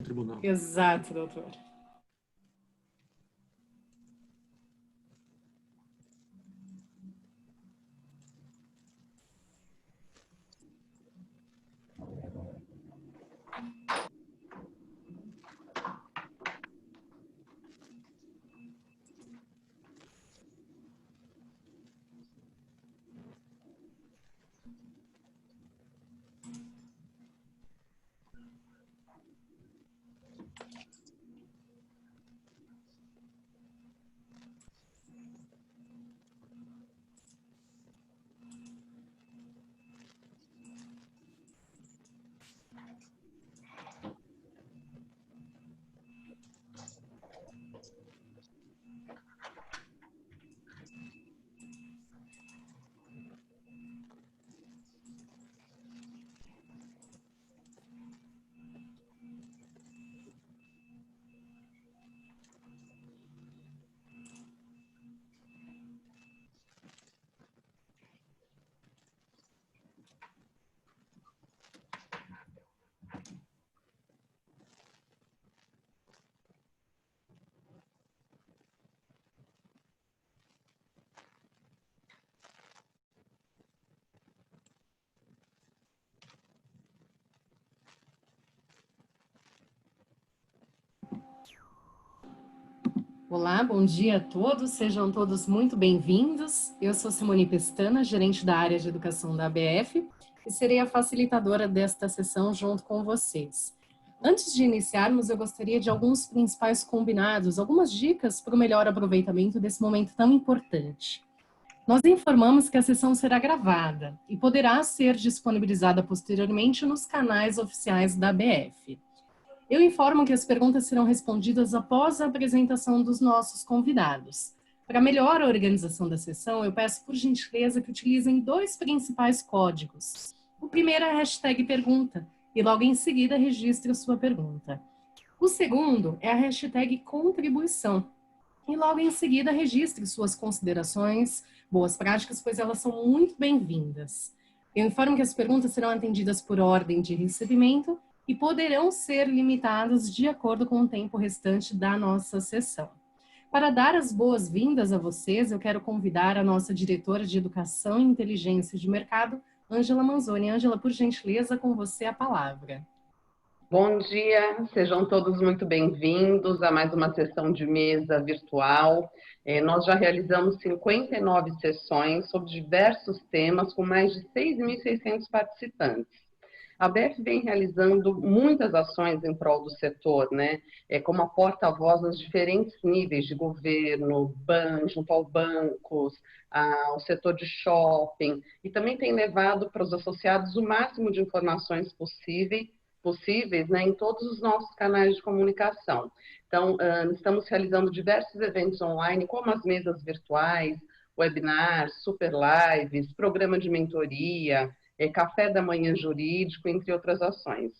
Tribunal. Exato, doutor. Olá, bom dia a todos, sejam todos muito bem-vindos. Eu sou Simone Pestana, gerente da área de educação da ABF, e serei a facilitadora desta sessão junto com vocês. Antes de iniciarmos, eu gostaria de alguns principais combinados, algumas dicas para o melhor aproveitamento desse momento tão importante. Nós informamos que a sessão será gravada e poderá ser disponibilizada posteriormente nos canais oficiais da ABF. Eu informo que as perguntas serão respondidas após a apresentação dos nossos convidados. Para melhor organização da sessão, eu peço por gentileza que utilizem dois principais códigos. O primeiro é a hashtag pergunta, e logo em seguida registre a sua pergunta. O segundo é a hashtag contribuição, e logo em seguida registre suas considerações, boas práticas, pois elas são muito bem-vindas. Eu informo que as perguntas serão atendidas por ordem de recebimento e poderão ser limitadas de acordo com o tempo restante da nossa sessão. Para dar as boas-vindas a vocês, eu quero convidar a nossa diretora de Educação e Inteligência de Mercado, Ângela Manzoni. Ângela, por gentileza, com você a palavra. Bom dia, sejam todos muito bem-vindos a mais uma sessão de mesa virtual. Nós já realizamos 59 sessões sobre diversos temas, com mais de 6.600 participantes. A ABF vem realizando muitas ações em prol do setor, né? Como a porta-voz nos diferentes níveis de governo, junto aos bancos, ao setor de shopping, e também tem levado para os associados o máximo de informações possíveis, né, em todos os nossos canais de comunicação. Então, estamos realizando diversos eventos online, como as mesas virtuais, webinars, super lives, programa de mentoria, café da manhã jurídico, entre outras ações.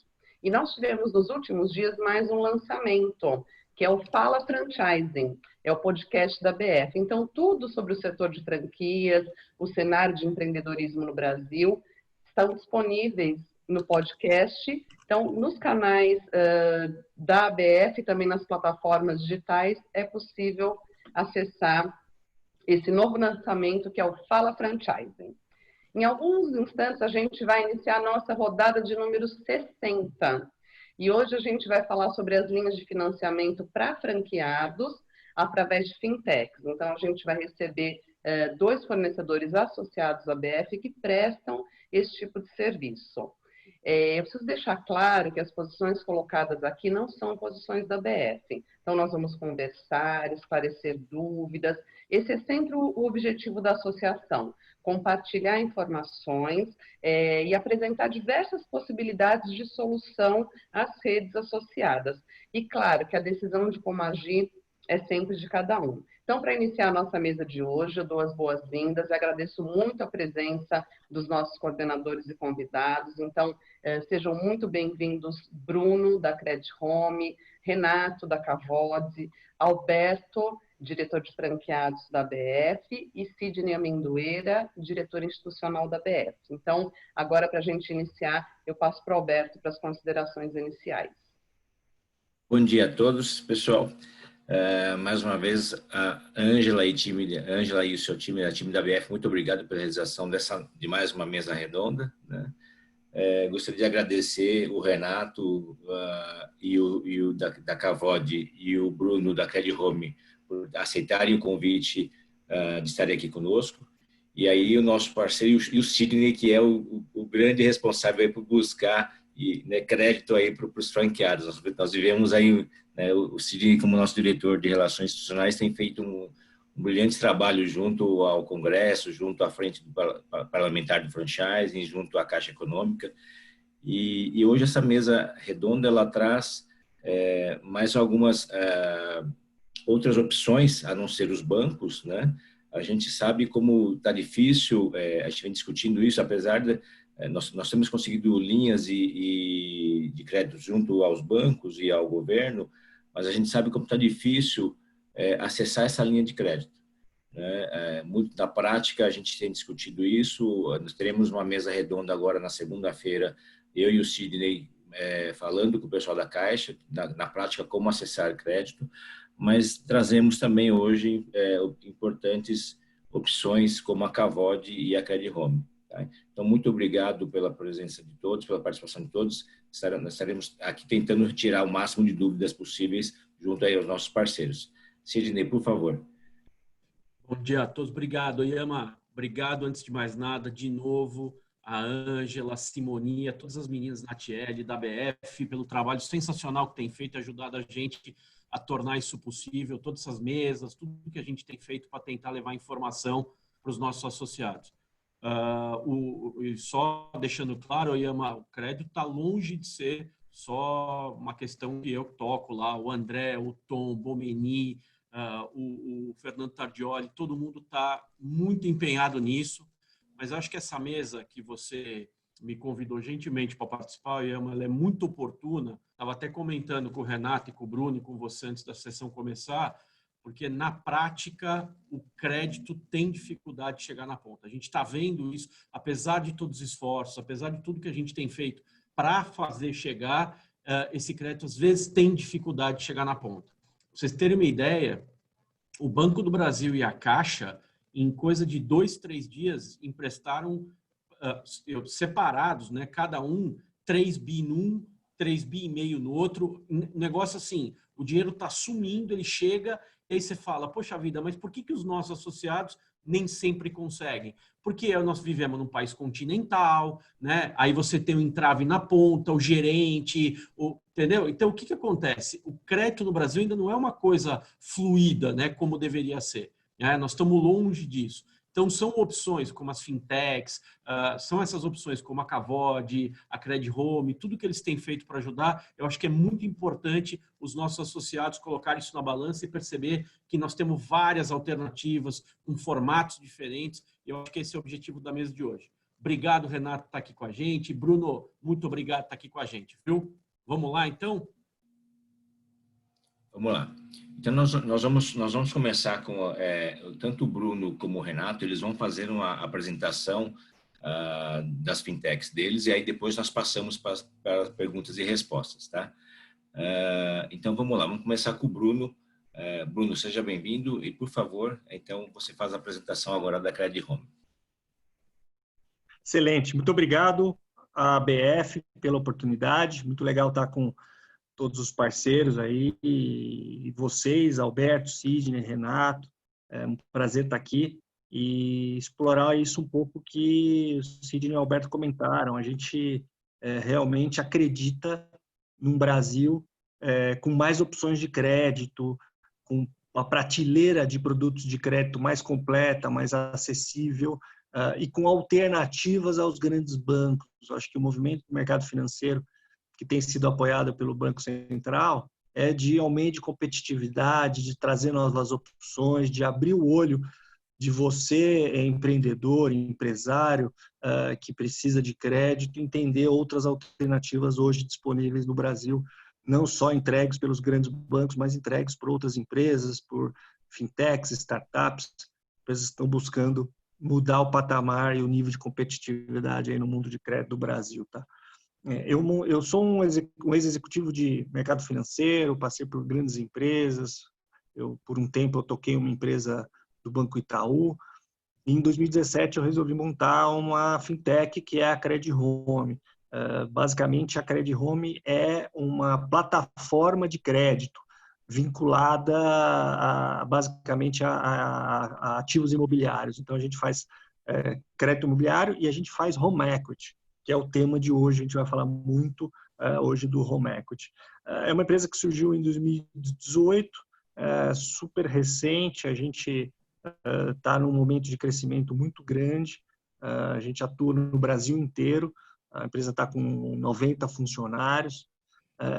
E nós tivemos nos últimos dias mais um lançamento, que é o Fala Franchising, é o podcast da BF. Então, tudo sobre o setor de franquias, o cenário de empreendedorismo no Brasil, estão disponíveis no podcast. Então, nos canais da ABF, também nas plataformas digitais, é possível acessar esse novo lançamento, que é o Fala Franchising. Em alguns instantes, a gente vai iniciar a nossa rodada de número 60. E hoje a gente vai falar sobre as linhas de financiamento para franqueados através de fintechs. Então, a gente vai receber dois fornecedores associados à BF que prestam esse tipo de serviço. Eu preciso deixar claro que as posições colocadas aqui não são posições da BF. Então, nós vamos conversar, esclarecer dúvidas. Esse é sempre o objetivo da associação, compartilhar informações e apresentar diversas possibilidades de solução às redes associadas. E, claro, que a decisão de como agir é sempre de cada um. Então, para iniciar a nossa mesa de hoje, eu dou as boas-vindas e agradeço muito a presença dos nossos coordenadores e convidados. Então, sejam muito bem-vindos Bruno, da Credit Home, Renato, da Cavode, Alberto, diretor de franqueados da BF, e Sidney Amendoeira, diretor institucional da BF. Então, agora, para a gente iniciar, eu passo para o Alberto para as considerações iniciais. Bom dia a todos, pessoal. Mais uma vez, a Ângela e o seu time, a time da BF, muito obrigado pela realização de mais uma mesa redonda, né? Gostaria de agradecer o Renato e o da Cavod e o Bruno da Credit Home por aceitarem o convite de estarem aqui conosco. E aí o nosso parceiro e o Sidney, que é o grande responsável aí por buscar crédito aí para os franqueados. Nós vivemos aí, né, o Sidney, como nosso diretor de Relações Institucionais, tem feito um brilhante trabalho junto ao Congresso, junto à frente do parlamentar do franchising, junto à Caixa Econômica. E hoje essa mesa redonda ela traz mais algumas outras opções, a não ser os bancos, né? A gente sabe como está difícil, a gente vem discutindo isso, apesar de nós temos conseguido linhas de crédito junto aos bancos e ao governo, mas a gente sabe como está difícil acessar essa linha de crédito, né? Muito na prática a gente tem discutido isso. Nós teremos uma mesa redonda agora na segunda-feira, eu e o Sidney falando com o pessoal da Caixa, na prática como acessar crédito, mas trazemos também hoje importantes opções como a Cavod e a Credit Home. Tá? Então, muito obrigado pela presença de todos, pela participação de todos. Nós estaremos aqui tentando retirar o máximo de dúvidas possíveis junto aí aos nossos parceiros. Sidney, por favor. Bom dia a todos. Obrigado, Oyama. Obrigado, antes de mais nada, de novo, a Ângela, a Simonia, todas as meninas da TL, da BF, pelo trabalho sensacional que tem feito, ajudado a gente a tornar isso possível, todas essas mesas, tudo que a gente tem feito para tentar levar informação para os nossos associados. E só deixando claro, Oyama, o crédito está longe de ser só uma questão que eu toco lá, o André, o Tom, o Bomeni, o Fernando Tardioli, todo mundo está muito empenhado nisso, mas acho que essa mesa que você me convidou gentilmente para participar, Oyama, ela é muito oportuna. Estava até comentando com o Renato e com o Bruno e com você antes da sessão começar, porque na prática o crédito tem dificuldade de chegar na ponta. A gente está vendo isso, apesar de todos os esforços, apesar de tudo que a gente tem feito para fazer chegar, esse crédito às vezes tem dificuldade de chegar na ponta. Para vocês terem uma ideia, o Banco do Brasil e a Caixa, em coisa de 2, 3 dias, emprestaram separados, né? Cada um 3 bi num, 3 bi e meio no outro. Negócio assim, o dinheiro está sumindo, ele chega, e aí você fala, poxa vida, mas por que os nossos associados nem sempre conseguem? Porque nós vivemos num país continental, né? Aí você tem o entrave na ponta, o gerente, entendeu? Então, o que acontece? O crédito no Brasil ainda não é uma coisa fluida, né? Como deveria ser. Né? Nós estamos longe disso. Então, são opções como as fintechs, são essas opções como a Cavod, a Credit Home, tudo que eles têm feito para ajudar. Eu acho que é muito importante os nossos associados colocarem isso na balança e perceber que nós temos várias alternativas, com formatos diferentes. Eu acho que esse é o objetivo da mesa de hoje. Obrigado, Renato, por estar aqui com a gente. Bruno, muito obrigado por estar aqui com a gente, viu? Vamos lá, então? Vamos lá. Então, nós vamos começar com tanto o Bruno como o Renato, eles vão fazer uma apresentação das fintechs deles, e aí depois nós passamos para perguntas e respostas, tá? Então, vamos lá, vamos começar com o Bruno. Bruno, seja bem-vindo e, por favor, então, você faz a apresentação agora da Credit Home. Excelente, muito obrigado à BF pela oportunidade, muito legal estar com todos os parceiros aí, e vocês, Alberto, Sidney, Renato, é um prazer estar aqui e explorar isso um pouco que o Sidney e o Alberto comentaram. A gente realmente acredita num Brasil com mais opções de crédito, com uma prateleira de produtos de crédito mais completa, mais acessível, e com alternativas aos grandes bancos. Eu acho que o movimento do mercado financeiro que tem sido apoiada pelo Banco Central, é de aumento de competitividade, de trazer novas opções, de abrir o olho de você, empreendedor, empresário, que precisa de crédito, entender outras alternativas hoje disponíveis no Brasil, não só entregues pelos grandes bancos, mas entregues por outras empresas, por fintechs, startups, empresas que estão buscando mudar o patamar e o nível de competitividade aí no mundo de crédito do Brasil, tá? Eu sou um ex-executivo de mercado financeiro, passei por grandes empresas. Por um tempo, eu toquei uma empresa do Banco Itaú. E em 2017, eu resolvi montar uma fintech que é a Credit Home. Basicamente, a Credit Home é uma plataforma de crédito vinculada basicamente a ativos imobiliários. Então, a gente faz crédito imobiliário e a gente faz home equity, que é o tema de hoje. A gente vai falar muito hoje do home equity. É uma empresa que surgiu em 2018, super recente. A gente está num momento de crescimento muito grande. A gente atua no Brasil inteiro. A empresa está com 90 funcionários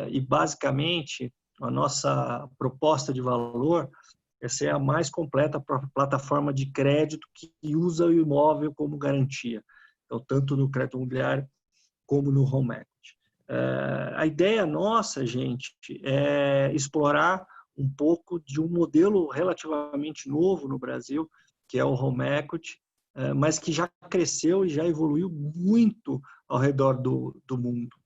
e, basicamente, a nossa proposta de valor é ser a mais completa plataforma de crédito que usa o imóvel como garantia. Então, tanto no crédito imobiliário como no home equity. A ideia nossa, gente, é explorar um pouco de um modelo relativamente novo no Brasil, que é o home equity, mas que já cresceu e já evoluiu muito ao redor do mundo.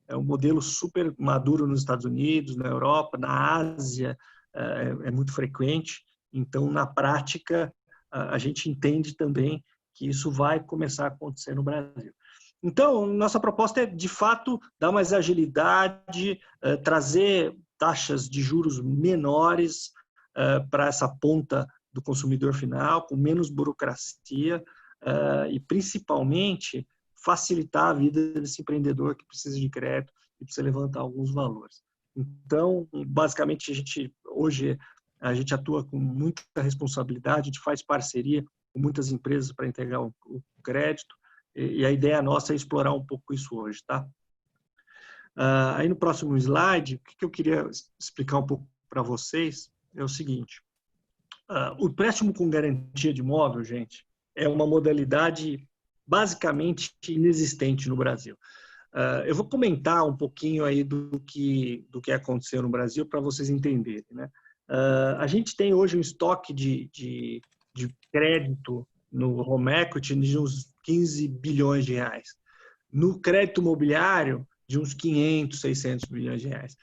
É um modelo super maduro nos Estados Unidos, na Europa, na Ásia, é muito frequente. Então, na prática, a gente entende também que isso vai começar a acontecer no Brasil. Então, nossa proposta é, de fato, dar mais agilidade, trazer taxas de juros menores para essa ponta do consumidor final, com menos burocracia e, principalmente, facilitar a vida desse empreendedor que precisa de crédito e precisa levantar alguns valores. Então, basicamente, hoje a gente atua com muita responsabilidade, a gente faz parceria com muitas empresas para entregar o crédito, e a ideia nossa é explorar um pouco isso hoje, tá? Aí no próximo slide, o que eu queria explicar um pouco para vocês é o seguinte: o empréstimo com garantia de imóvel, gente, é uma modalidade basicamente inexistente no Brasil. Eu vou comentar um pouquinho aí do que aconteceu no Brasil para vocês entenderem, né? A gente tem hoje um estoque de crédito no home equity de uns 15 bilhões de reais. No crédito imobiliário, de uns 500, 600 bilhões de reais.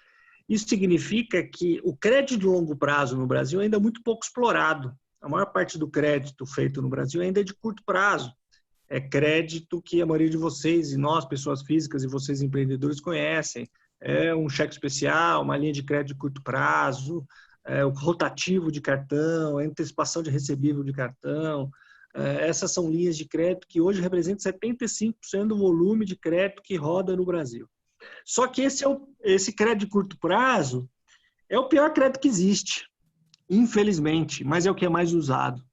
Isso significa que o crédito de longo prazo no Brasil ainda é muito pouco explorado. A maior parte do crédito feito no Brasil ainda é de curto prazo. É crédito que a maioria de vocês e nós, pessoas físicas, e vocês empreendedores conhecem. É um cheque especial, uma linha de crédito de curto prazo, o rotativo de cartão, a antecipação de recebível de cartão. Essas são linhas de crédito que hoje representam 75% do volume de crédito que roda no Brasil. Só que esse crédito de curto prazo é o pior crédito que existe, infelizmente, mas é o que é mais usado.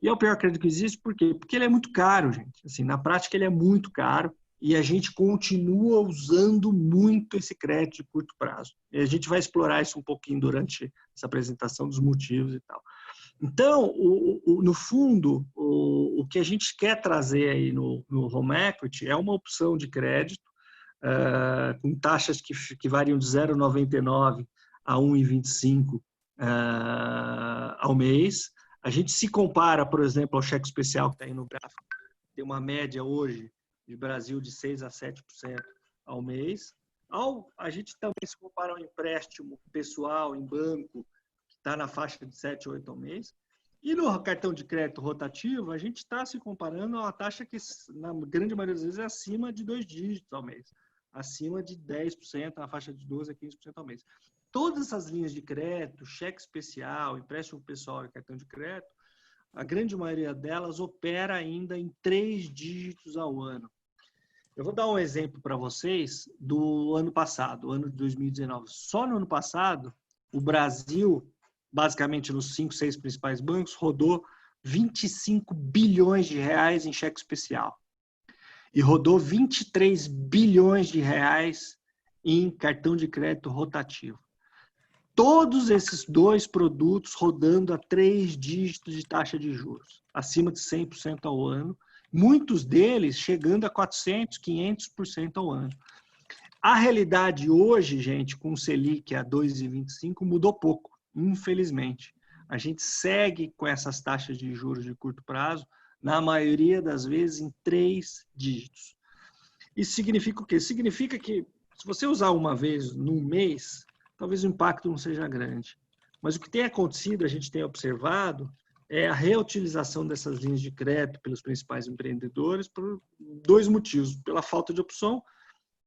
E é o pior crédito que existe por quê? Porque ele é muito caro, gente. Assim, na prática, ele é muito caro e a gente continua usando muito esse crédito de curto prazo. E a gente vai explorar isso um pouquinho durante essa apresentação dos motivos e tal. Então, no fundo, o que a gente quer trazer aí no home equity é uma opção de crédito com taxas que variam de 0,99 a 1,25 ao mês. A gente se compara, por exemplo, ao cheque especial que está aí no gráfico, tem uma média hoje de Brasil de 6% a 7% ao mês. A gente também se compara ao empréstimo pessoal em banco, que está na faixa de 7 a 8 ao mês. E no cartão de crédito rotativo, a gente está se comparando a uma taxa que, na grande maioria das vezes, é acima de 2 dígitos ao mês. Acima de 10%, na faixa de 12% a 15% ao mês. Todas essas linhas de crédito, cheque especial, empréstimo pessoal e cartão de crédito, a grande maioria delas opera ainda em 3 dígitos ao ano. Eu vou dar um exemplo para vocês do ano passado, ano de 2019. Só no ano passado, o Brasil, basicamente nos 5, 6 principais bancos, rodou 25 bilhões de reais em cheque especial. E rodou 23 bilhões de reais em cartão de crédito rotativo. Todos esses dois produtos rodando a 3 dígitos de taxa de juros, acima de 100% ao ano, muitos deles chegando a 400%, 500% ao ano. A realidade hoje, gente, com o Selic a 2,25 mudou pouco, infelizmente. A gente segue com essas taxas de juros de curto prazo, na maioria das vezes em 3 dígitos. Isso significa o quê? Significa que se você usar uma vez no mês, talvez o impacto não seja grande. Mas o que tem acontecido, a gente tem observado, é a reutilização dessas linhas de crédito pelos principais empreendedores por dois motivos: pela falta de opção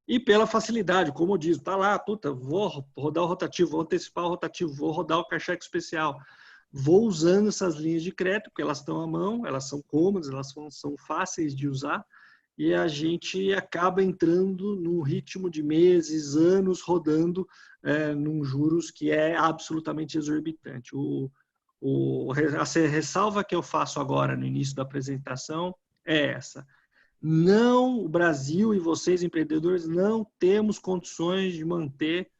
e pela facilidade. Como eu disse, tá lá, puta, vou rodar o rotativo, vou antecipar o rotativo, vou rodar o cash-cheque especial. Vou usando essas linhas de crédito, porque elas estão à mão, elas são cômodas, elas são fáceis de usar, e a gente acaba entrando num ritmo de meses, anos, rodando num juros que é absolutamente exorbitante. A ressalva que eu faço agora no início da apresentação é essa: não, o Brasil e vocês, empreendedores, não temos condições de manter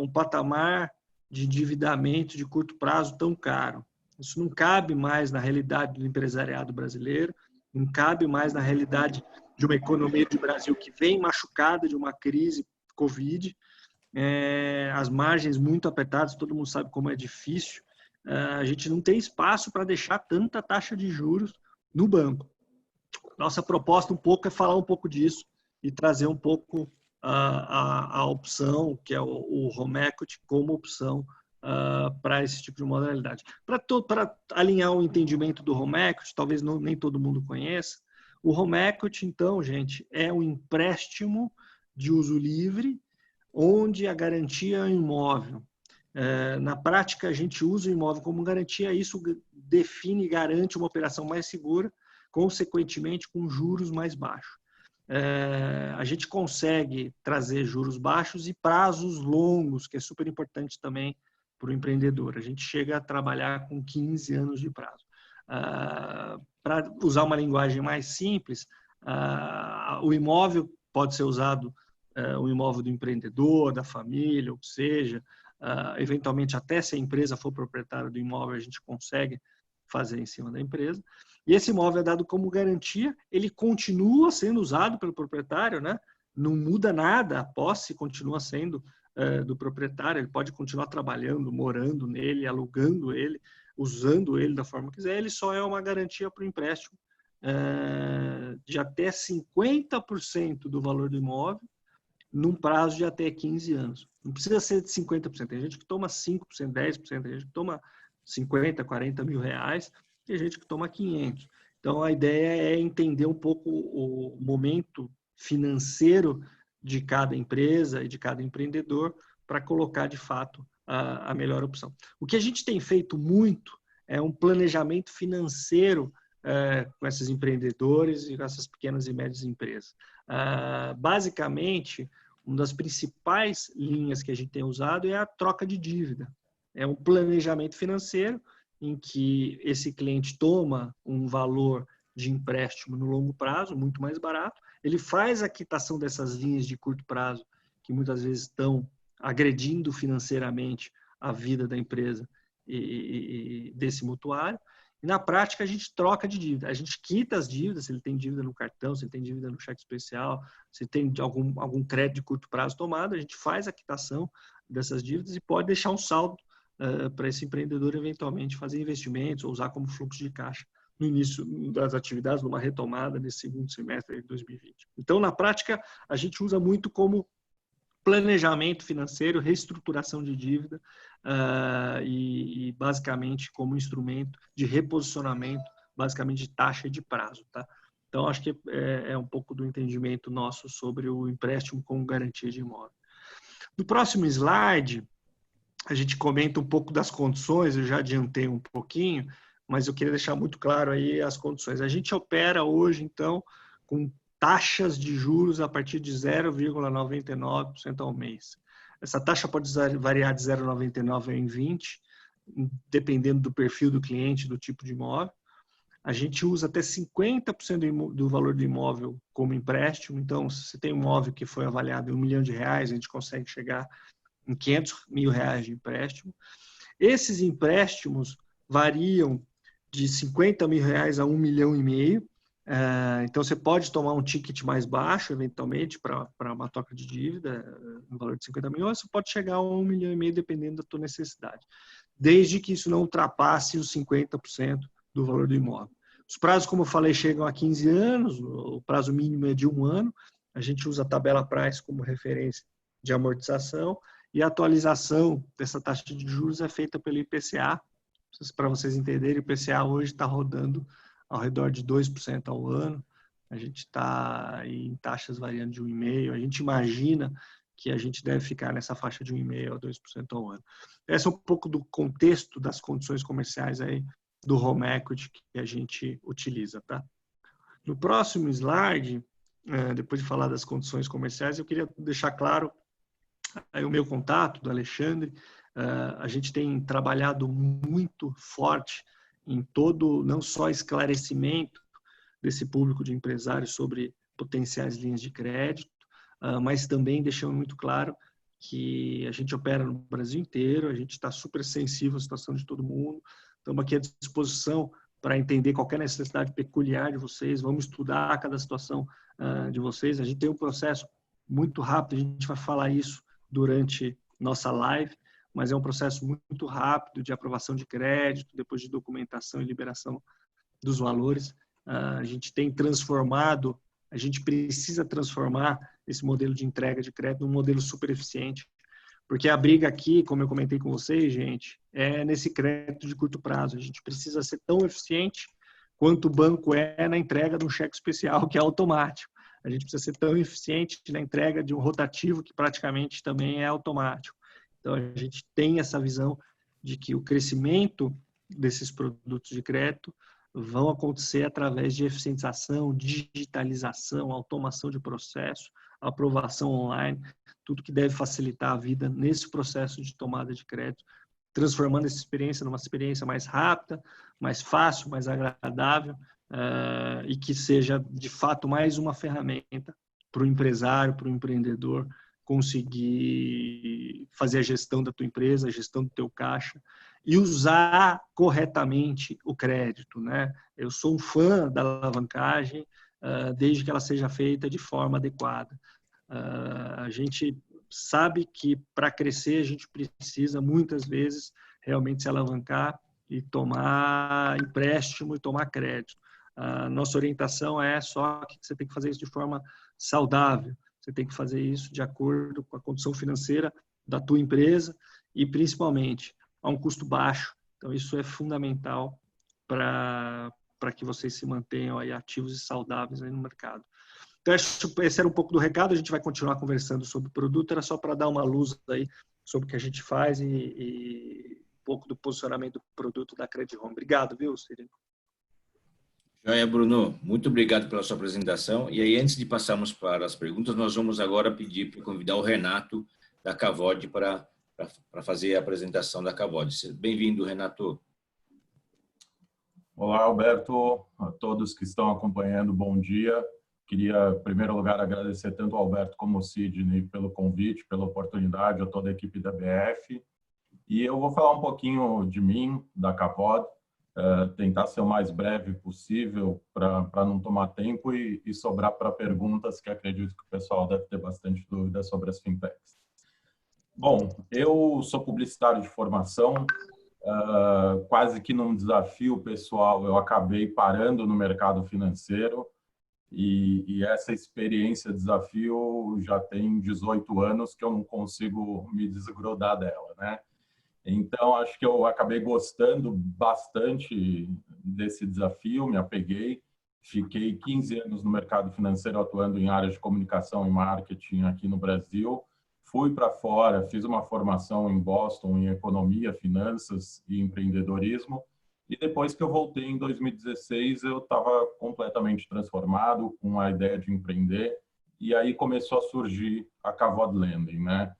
um patamar de endividamento de curto prazo tão caro. Isso não cabe mais na realidade do empresariado brasileiro, não cabe mais na realidade de uma economia do Brasil que vem machucada de uma crise Covid, as margens muito apertadas, todo mundo sabe como é difícil. A gente não tem espaço para deixar tanta taxa de juros no banco. Nossa proposta um pouco é falar um pouco disso e trazer um pouco a opção, que é o home equity, como opção para esse tipo de modalidade. Para alinhar o entendimento do home equity, talvez nem todo mundo conheça, o home equity, então, gente, é um empréstimo de uso livre, onde a garantia é um imóvel. Na prática, a gente usa o imóvel como garantia, isso define e garante uma operação mais segura, consequentemente com juros mais baixos. A gente consegue trazer juros baixos e prazos longos, que é super importante também para o empreendedor. A gente chega a trabalhar com 15 anos de prazo. Para usar uma linguagem mais simples, o imóvel pode ser usado, o imóvel do empreendedor, da família, ou que seja, eventualmente até se a empresa for proprietária do imóvel, a gente consegue fazer em cima da empresa. E esse imóvel é dado como garantia, ele continua sendo usado pelo proprietário, né? Não muda nada, a posse continua sendo do proprietário, ele pode continuar trabalhando, morando nele, alugando ele, usando ele da forma que quiser, ele só é uma garantia para o empréstimo de até 50% do valor do imóvel, num prazo de até 15 anos. Não precisa ser de 50%, tem gente que toma 5%, 10%, tem gente que toma 50, 40 mil reais, tem gente que toma 500. Então, a ideia é entender um pouco o momento financeiro de cada empresa e de cada empreendedor para colocar, de fato, a melhor opção. O que a gente tem feito muito é um planejamento financeiro com esses empreendedores e com essas pequenas e médias empresas. Basicamente, uma das principais linhas que a gente tem usado é a troca de dívida. É um planejamento financeiro em que esse cliente toma um valor de empréstimo no longo prazo, muito mais barato, ele faz a quitação dessas linhas de curto prazo, que muitas vezes estão agredindo financeiramente a vida da empresa e desse mutuário, e na prática a gente troca de dívida, a gente quita as dívidas, se ele tem dívida no cartão, se ele tem dívida no cheque especial, se tem algum crédito de curto prazo tomado, a gente faz a quitação dessas dívidas e pode deixar um saldo para esse empreendedor eventualmente fazer investimentos ou usar como fluxo de caixa no início das atividades, numa retomada nesse segundo semestre de 2020. Então, na prática, a gente usa muito como planejamento financeiro, reestruturação de dívida e basicamente como instrumento de reposicionamento, basicamente de taxa e de prazo. Tá? Então, acho que é um pouco do entendimento nosso sobre o empréstimo como garantia de imóvel. No próximo slide, a gente comenta um pouco das condições, eu já adiantei um pouquinho, mas eu queria deixar muito claro aí as condições. A gente opera hoje, então, com taxas de juros a partir de 0,99% ao mês. Essa taxa pode variar de 0,99 em 20, dependendo do perfil do cliente, do tipo de imóvel. A gente usa até 50% do valor do imóvel como empréstimo. Então, se você tem um imóvel que foi avaliado em R$1 milhão, a gente consegue chegar em R$500 mil de empréstimo. Esses empréstimos variam de R$50 mil a R$1,5 milhão. Então, você pode tomar um ticket mais baixo, eventualmente, para uma troca de dívida, no valor de 50 mil, ou você pode chegar a R$1,5 milhão, dependendo da tua necessidade, desde que isso não ultrapasse os 50% do valor do imóvel. Os prazos, como eu falei, chegam a 15 anos, o prazo mínimo é de 1 ano, a gente usa a tabela Price como referência de amortização e a atualização dessa taxa de juros é feita pelo IPCA. Para vocês entenderem, o IPCA hoje está rodando ao redor de 2% ao ano. A gente está em taxas variando de 1,5%. A gente imagina que a gente deve ficar nessa faixa de 1,5% a 2% ao ano. Esse é um pouco do contexto das condições comerciais aí do home equity que a gente utiliza, tá? No próximo slide, depois de falar das condições comerciais, eu queria deixar claro aí o meu contato do Alexandre. A gente tem trabalhado muito forte em todo, não só esclarecimento desse público de empresários sobre potenciais linhas de crédito, mas também deixando muito claro que a gente opera no Brasil inteiro, a gente está super sensível à situação de todo mundo, estamos aqui à disposição para entender qualquer necessidade peculiar de vocês, vamos estudar cada situação de vocês. A gente tem um processo muito rápido, a gente vai falar isso durante nossa live, mas é um processo muito rápido de aprovação de crédito, depois de documentação e liberação dos valores. A gente tem transformado, a gente precisa transformar esse modelo de entrega de crédito num modelo super eficiente, porque a briga aqui, como eu comentei com vocês, gente, é nesse crédito de curto prazo. A gente precisa ser tão eficiente quanto o banco é na entrega de um cheque especial, que é automático. A gente precisa ser tão eficiente na entrega de um rotativo, que praticamente também é automático. Então, a gente tem essa visão de que o crescimento desses produtos de crédito vão acontecer através de eficientização, digitalização, automação de processo, aprovação online, tudo que deve facilitar a vida nesse processo de tomada de crédito, transformando essa experiência numa experiência mais rápida, mais fácil, mais agradável, e que seja, de fato, mais uma ferramenta para o empresário, para o empreendedor conseguir fazer a gestão da tua empresa, a gestão do teu caixa e usar corretamente o crédito, né? Eu sou um fã da alavancagem, desde que ela seja feita de forma adequada. A gente sabe que para crescer a gente precisa muitas vezes realmente se alavancar e tomar empréstimo e tomar crédito. A nossa orientação é só que você tem que fazer isso de forma saudável. Você tem que fazer isso de acordo com a condição financeira da tua empresa e, principalmente, a um custo baixo. Então, isso é fundamental para que vocês se mantenham aí ativos e saudáveis aí no mercado. Então, esse era um pouco do recado. A gente vai continuar conversando sobre o produto. Era só para dar uma luz aí sobre o que a gente faz e um pouco do posicionamento do produto da Credit Home. Obrigado, viu, Cirino? Joia, Bruno. Muito obrigado pela sua apresentação. E aí, antes de passarmos para as perguntas, nós vamos agora pedir para convidar o Renato da Cavod para fazer a apresentação da Cavod. Bem-vindo, Renato. Olá, Alberto. A todos que estão acompanhando, bom dia. Queria, em primeiro lugar, agradecer tanto ao Alberto como ao Sidney pelo convite, pela oportunidade, a toda a equipe da BF. E eu vou falar um pouquinho de mim, da Cavod, tentar ser o mais breve possível para não tomar tempo e sobrar para perguntas, que acredito que o pessoal deve ter bastante dúvidas sobre as fintechs. Bom, eu sou publicitário de formação, quase que num desafio pessoal eu acabei parando no mercado financeiro e essa experiência, desafio, já tem 18 anos que eu não consigo me desgrudar dela, né? Então, acho que eu acabei gostando bastante desse desafio, me apeguei. Fiquei 15 anos no mercado financeiro atuando em áreas de comunicação e marketing aqui no Brasil. Fui para fora, fiz uma formação em Boston em economia, finanças e empreendedorismo. E depois que eu voltei em 2016, eu estava completamente transformado com a ideia de empreender. E aí começou a surgir a Cavod Lending, né?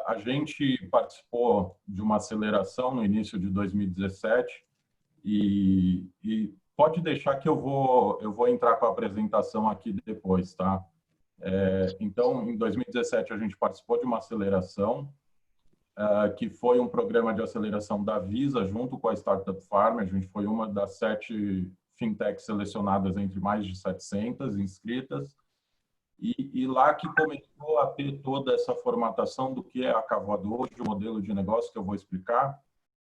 A gente participou de uma aceleração no início de 2017 e pode deixar que eu vou entrar com a apresentação aqui depois, tá? Então, em 2017, a gente participou de uma aceleração que foi um programa de aceleração da Visa junto com a Startup Farm. A gente foi uma das 7 fintechs selecionadas entre mais de 700 inscritas. E lá que começou a ter toda essa formatação do que é a Cavod hoje, o modelo de negócio que eu vou explicar.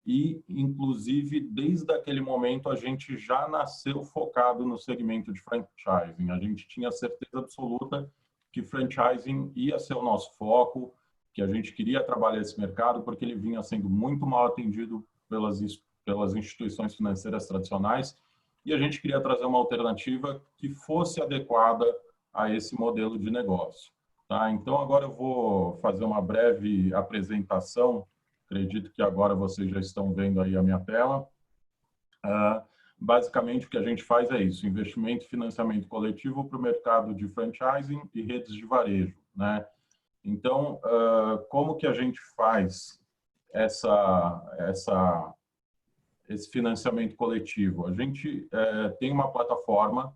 E, inclusive, desde aquele momento, a gente já nasceu focado no segmento de franchising. A gente tinha certeza absoluta que franchising ia ser o nosso foco, que a gente queria trabalhar esse mercado, porque ele vinha sendo muito mal atendido pelas instituições financeiras tradicionais, e a gente queria trazer uma alternativa que fosse adequada a esse modelo de negócio. Tá? Então, agora eu vou fazer uma breve apresentação. Acredito que agora vocês já estão vendo aí a minha tela. Basicamente, o que a gente faz é isso: investimento e financiamento coletivo para o mercado de franchising e redes de varejo, né? Então, como que a gente faz esse financiamento coletivo? A gente tem uma plataforma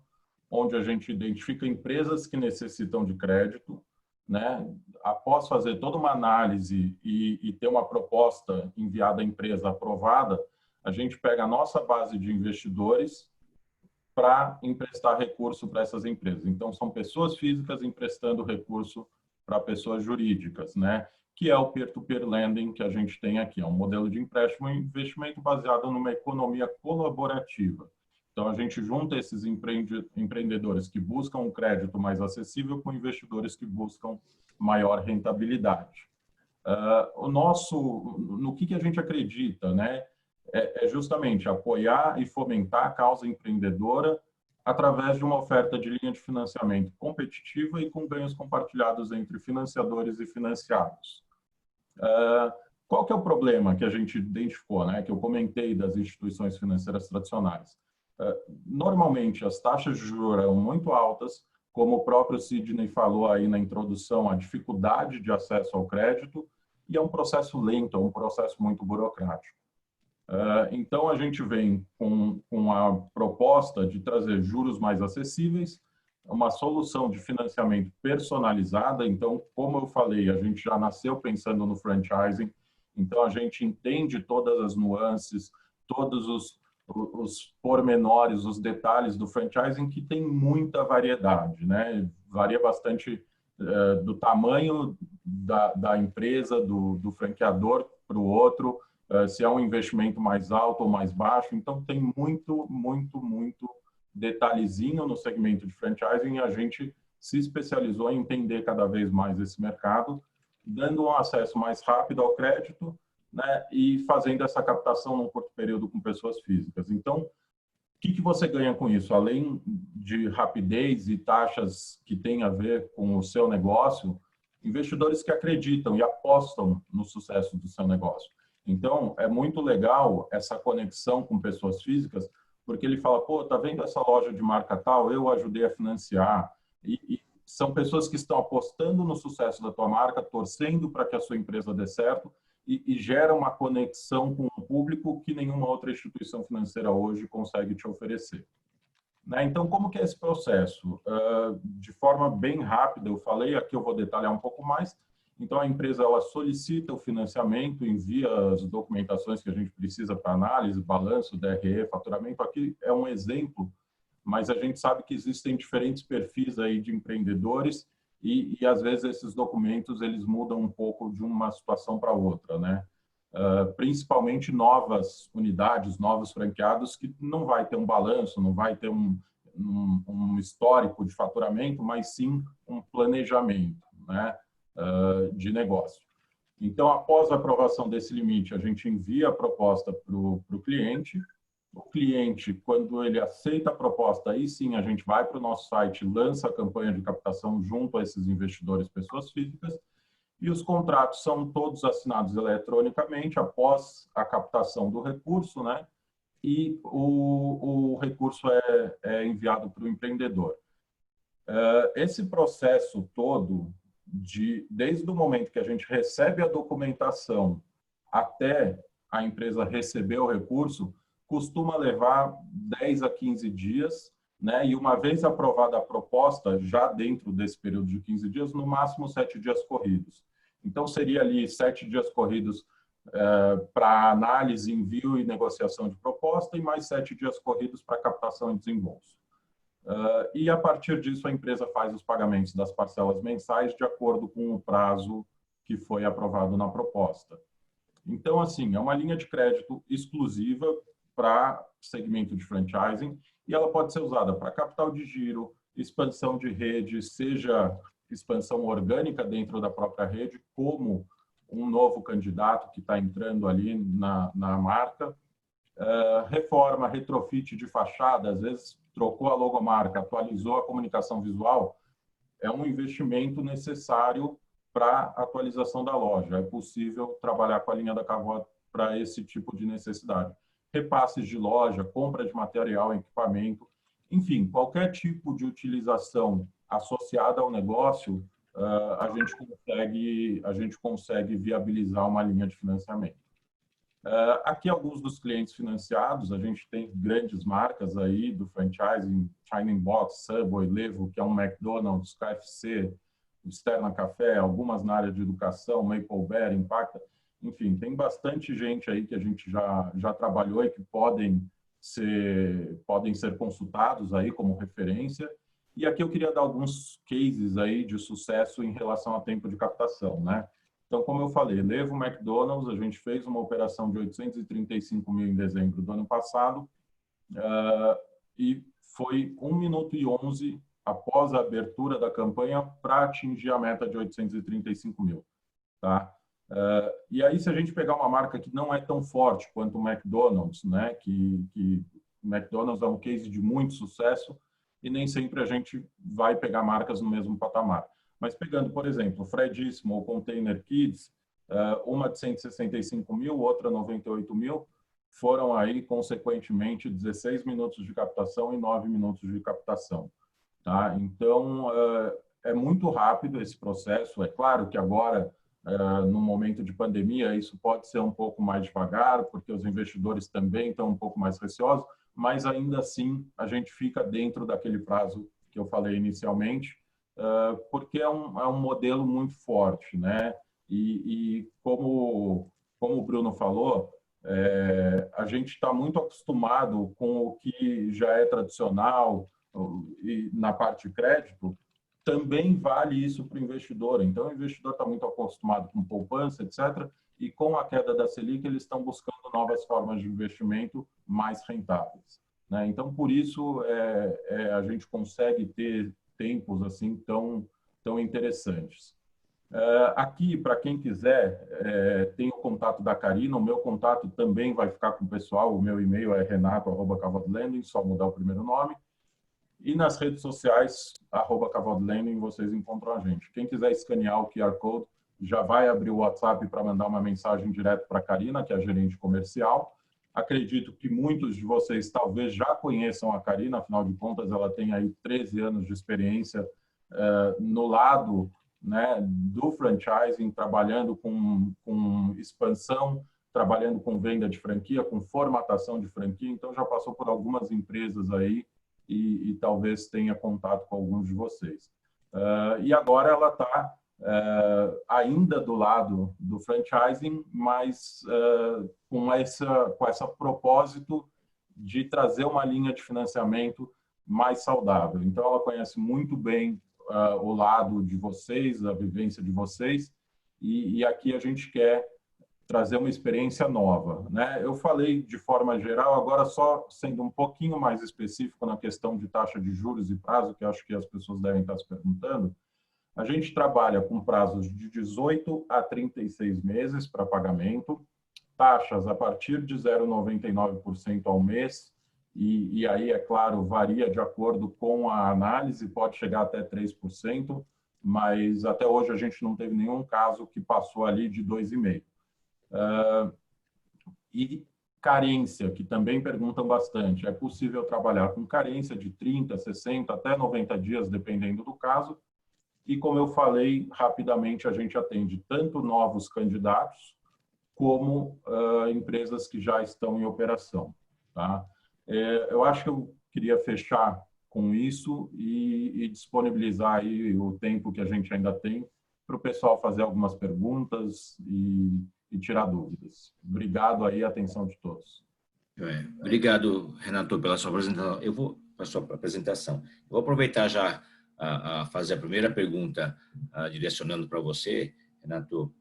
onde a gente identifica empresas que necessitam de crédito, né? Após fazer toda uma análise e ter uma proposta enviada à empresa aprovada, a gente pega a nossa base de investidores para emprestar recurso para essas empresas. Então, são pessoas físicas emprestando recurso para pessoas jurídicas, né? Que é o peer-to-peer lending que a gente tem aqui. É um modelo de empréstimo e investimento baseado numa economia colaborativa. Então, a gente junta esses empreendedores que buscam um crédito mais acessível com investidores que buscam maior rentabilidade. No que a gente acredita, né? É justamente apoiar e fomentar a causa empreendedora através de uma oferta de linha de financiamento competitiva e com ganhos compartilhados entre financiadores e financiados. Qual que é o problema que a gente identificou, né? Que eu comentei das instituições financeiras tradicionais? Normalmente, as taxas de juros eram muito altas, como o próprio Sidney falou aí na introdução, a dificuldade de acesso ao crédito, e é um processo lento, é um processo muito burocrático. Então, a gente vem com a proposta de trazer juros mais acessíveis, uma solução de financiamento personalizada. Então, como eu falei, a gente já nasceu pensando no franchising, então a gente entende todas as nuances, todos os pormenores, os detalhes do franchising, que tem muita variedade, né? Varia bastante do tamanho da empresa, do franqueador para o outro, se é um investimento mais alto ou mais baixo. Então, tem muito detalhezinho no segmento de franchising, e a gente se especializou em entender cada vez mais esse mercado, dando um acesso mais rápido ao crédito, né, e fazendo essa captação num curto período com pessoas físicas. Então, o que você ganha com isso? Além de rapidez e taxas que têm a ver com o seu negócio, investidores que acreditam e apostam no sucesso do seu negócio. Então, é muito legal essa conexão com pessoas físicas, porque ele fala, pô, tá vendo essa loja de marca tal? Eu ajudei a financiar. E são pessoas que estão apostando no sucesso da tua marca, torcendo para que a sua empresa dê certo, e gera uma conexão com o público que nenhuma outra instituição financeira hoje consegue te oferecer. Né? Então, como que é esse processo? De forma bem rápida, eu falei, aqui eu vou detalhar um pouco mais. Então, a empresa ela solicita o financiamento, envia as documentações que a gente precisa para análise, balanço, DRE, faturamento. Aqui é um exemplo, mas a gente sabe que existem diferentes perfis aí de empreendedores e às vezes, esses documentos eles mudam um pouco de uma situação para outra, né? Principalmente novas unidades, novos franqueados, que não vai ter um balanço, não vai ter um histórico de faturamento, mas sim um planejamento, né? De negócio. Então, após a aprovação desse limite, a gente envia a proposta para o cliente. O cliente, quando ele aceita a proposta, aí sim a gente vai para o nosso site, lança a campanha de captação junto a esses investidores, pessoas físicas, e os contratos são todos assinados eletronicamente após a captação do recurso, né? E o recurso é enviado para o empreendedor. Esse processo todo, desde o momento que a gente recebe a documentação até a empresa receber o recurso, costuma levar 10 a 15 dias, né? E uma vez aprovada a proposta, já dentro desse período de 15 dias, no máximo 7 dias corridos. Então, seria ali 7 dias corridos para análise, envio e negociação de proposta, e mais 7 dias corridos para captação e desembolso. E a partir disso, a empresa faz os pagamentos das parcelas mensais de acordo com o prazo que foi aprovado na proposta. Então, assim, é uma linha de crédito exclusiva para segmento de franchising, e ela pode ser usada para capital de giro, expansão de rede, seja expansão orgânica dentro da própria rede, como um novo candidato que está entrando ali na marca. Reforma, retrofit de fachada, às vezes trocou a logomarca, atualizou a comunicação visual, é um investimento necessário para a atualização da loja. É possível trabalhar com a linha da Cavod para esse tipo de necessidade. Repasses de loja, compra de material, equipamento, enfim, qualquer tipo de utilização associada ao negócio, a gente consegue viabilizar uma linha de financiamento. Aqui alguns dos clientes financiados, a gente tem grandes marcas aí do franchising, China Box, Subway, Levo, que é um McDonald's, KFC, Sterna Café, algumas na área de educação, Maple Bear, Impacta, enfim, tem bastante gente aí que a gente já trabalhou e que podem ser consultados aí como referência. E aqui eu queria dar alguns cases aí de sucesso em relação a tempo de captação, né? Então, como eu falei, Levo, McDonald's, a gente fez uma operação de 835 mil em dezembro do ano passado e foi 1 minuto e 11 após a abertura da campanha para atingir a meta de 835 mil, tá? E aí, se a gente pegar uma marca que não é tão forte quanto o McDonald's, né, que o McDonald's é um case de muito sucesso e nem sempre a gente vai pegar marcas no mesmo patamar. Mas pegando, por exemplo, Fredíssimo ou Container Kids, uma de 165 mil, outra 98 mil, foram aí, consequentemente, 16 minutos de captação e 9 minutos de captação. Tá? Então, é muito rápido esse processo. É claro que agora, no momento de pandemia, isso pode ser um pouco mais devagar, porque os investidores também estão um pouco mais receosos, mas ainda assim a gente fica dentro daquele prazo que eu falei inicialmente, porque é um modelo muito forte, né? E como o Bruno falou, a gente está muito acostumado com o que já é tradicional e na parte de crédito, também vale isso para o investidor. Então, o investidor está muito acostumado com poupança, etc., e com a queda da Selic, eles estão buscando novas formas de investimento mais rentáveis, né? Então, por isso, a gente consegue ter tempos assim tão interessantes. Aqui, para quem quiser, tem o contato da Karina, o meu contato também vai ficar com o pessoal, o meu e-mail é renato@cavodlending, só mudar o primeiro nome. E nas redes sociais, @cavodlending, vocês encontram a gente. Quem quiser escanear o QR Code, já vai abrir o WhatsApp para mandar uma mensagem direto para a Karina, que é a gerente comercial. Acredito que muitos de vocês talvez já conheçam a Karina, afinal de contas, ela tem aí 13 anos de experiência no lado, né, do franchising, trabalhando com expansão, trabalhando com venda de franquia, com formatação de franquia. Então, já passou por algumas empresas aí e talvez tenha contato com alguns de vocês. E agora ela está ainda do lado do franchising, mas com essa propósito de trazer uma linha de financiamento mais saudável. Então, ela conhece muito bem o lado de vocês, a vivência de vocês, e aqui a gente quer trazer uma experiência nova, né? Eu falei de forma geral, agora só sendo um pouquinho mais específico na questão de taxa de juros e prazo, que acho que as pessoas devem estar se perguntando. A gente trabalha com prazos de 18 a 36 meses para pagamento, taxas a partir de 0,99% ao mês, e aí, é claro, varia de acordo com a análise, pode chegar até 3%, mas até hoje a gente não teve nenhum caso que passou ali de 2,5%. E carência, que também perguntam bastante. É possível trabalhar com carência de 30, 60, até 90 dias, dependendo do caso. E, como eu falei, rapidamente a gente atende tanto novos candidatos como empresas que já estão em operação. Tá? Eu acho que eu queria fechar com isso e disponibilizar aí o tempo que a gente ainda tem para o pessoal fazer algumas perguntas e tirar dúvidas. Obrigado aí, a atenção de todos. Obrigado, Renato, pela sua apresentação. Eu vou aproveitar já a fazer a primeira pergunta, direcionando para você, Renato.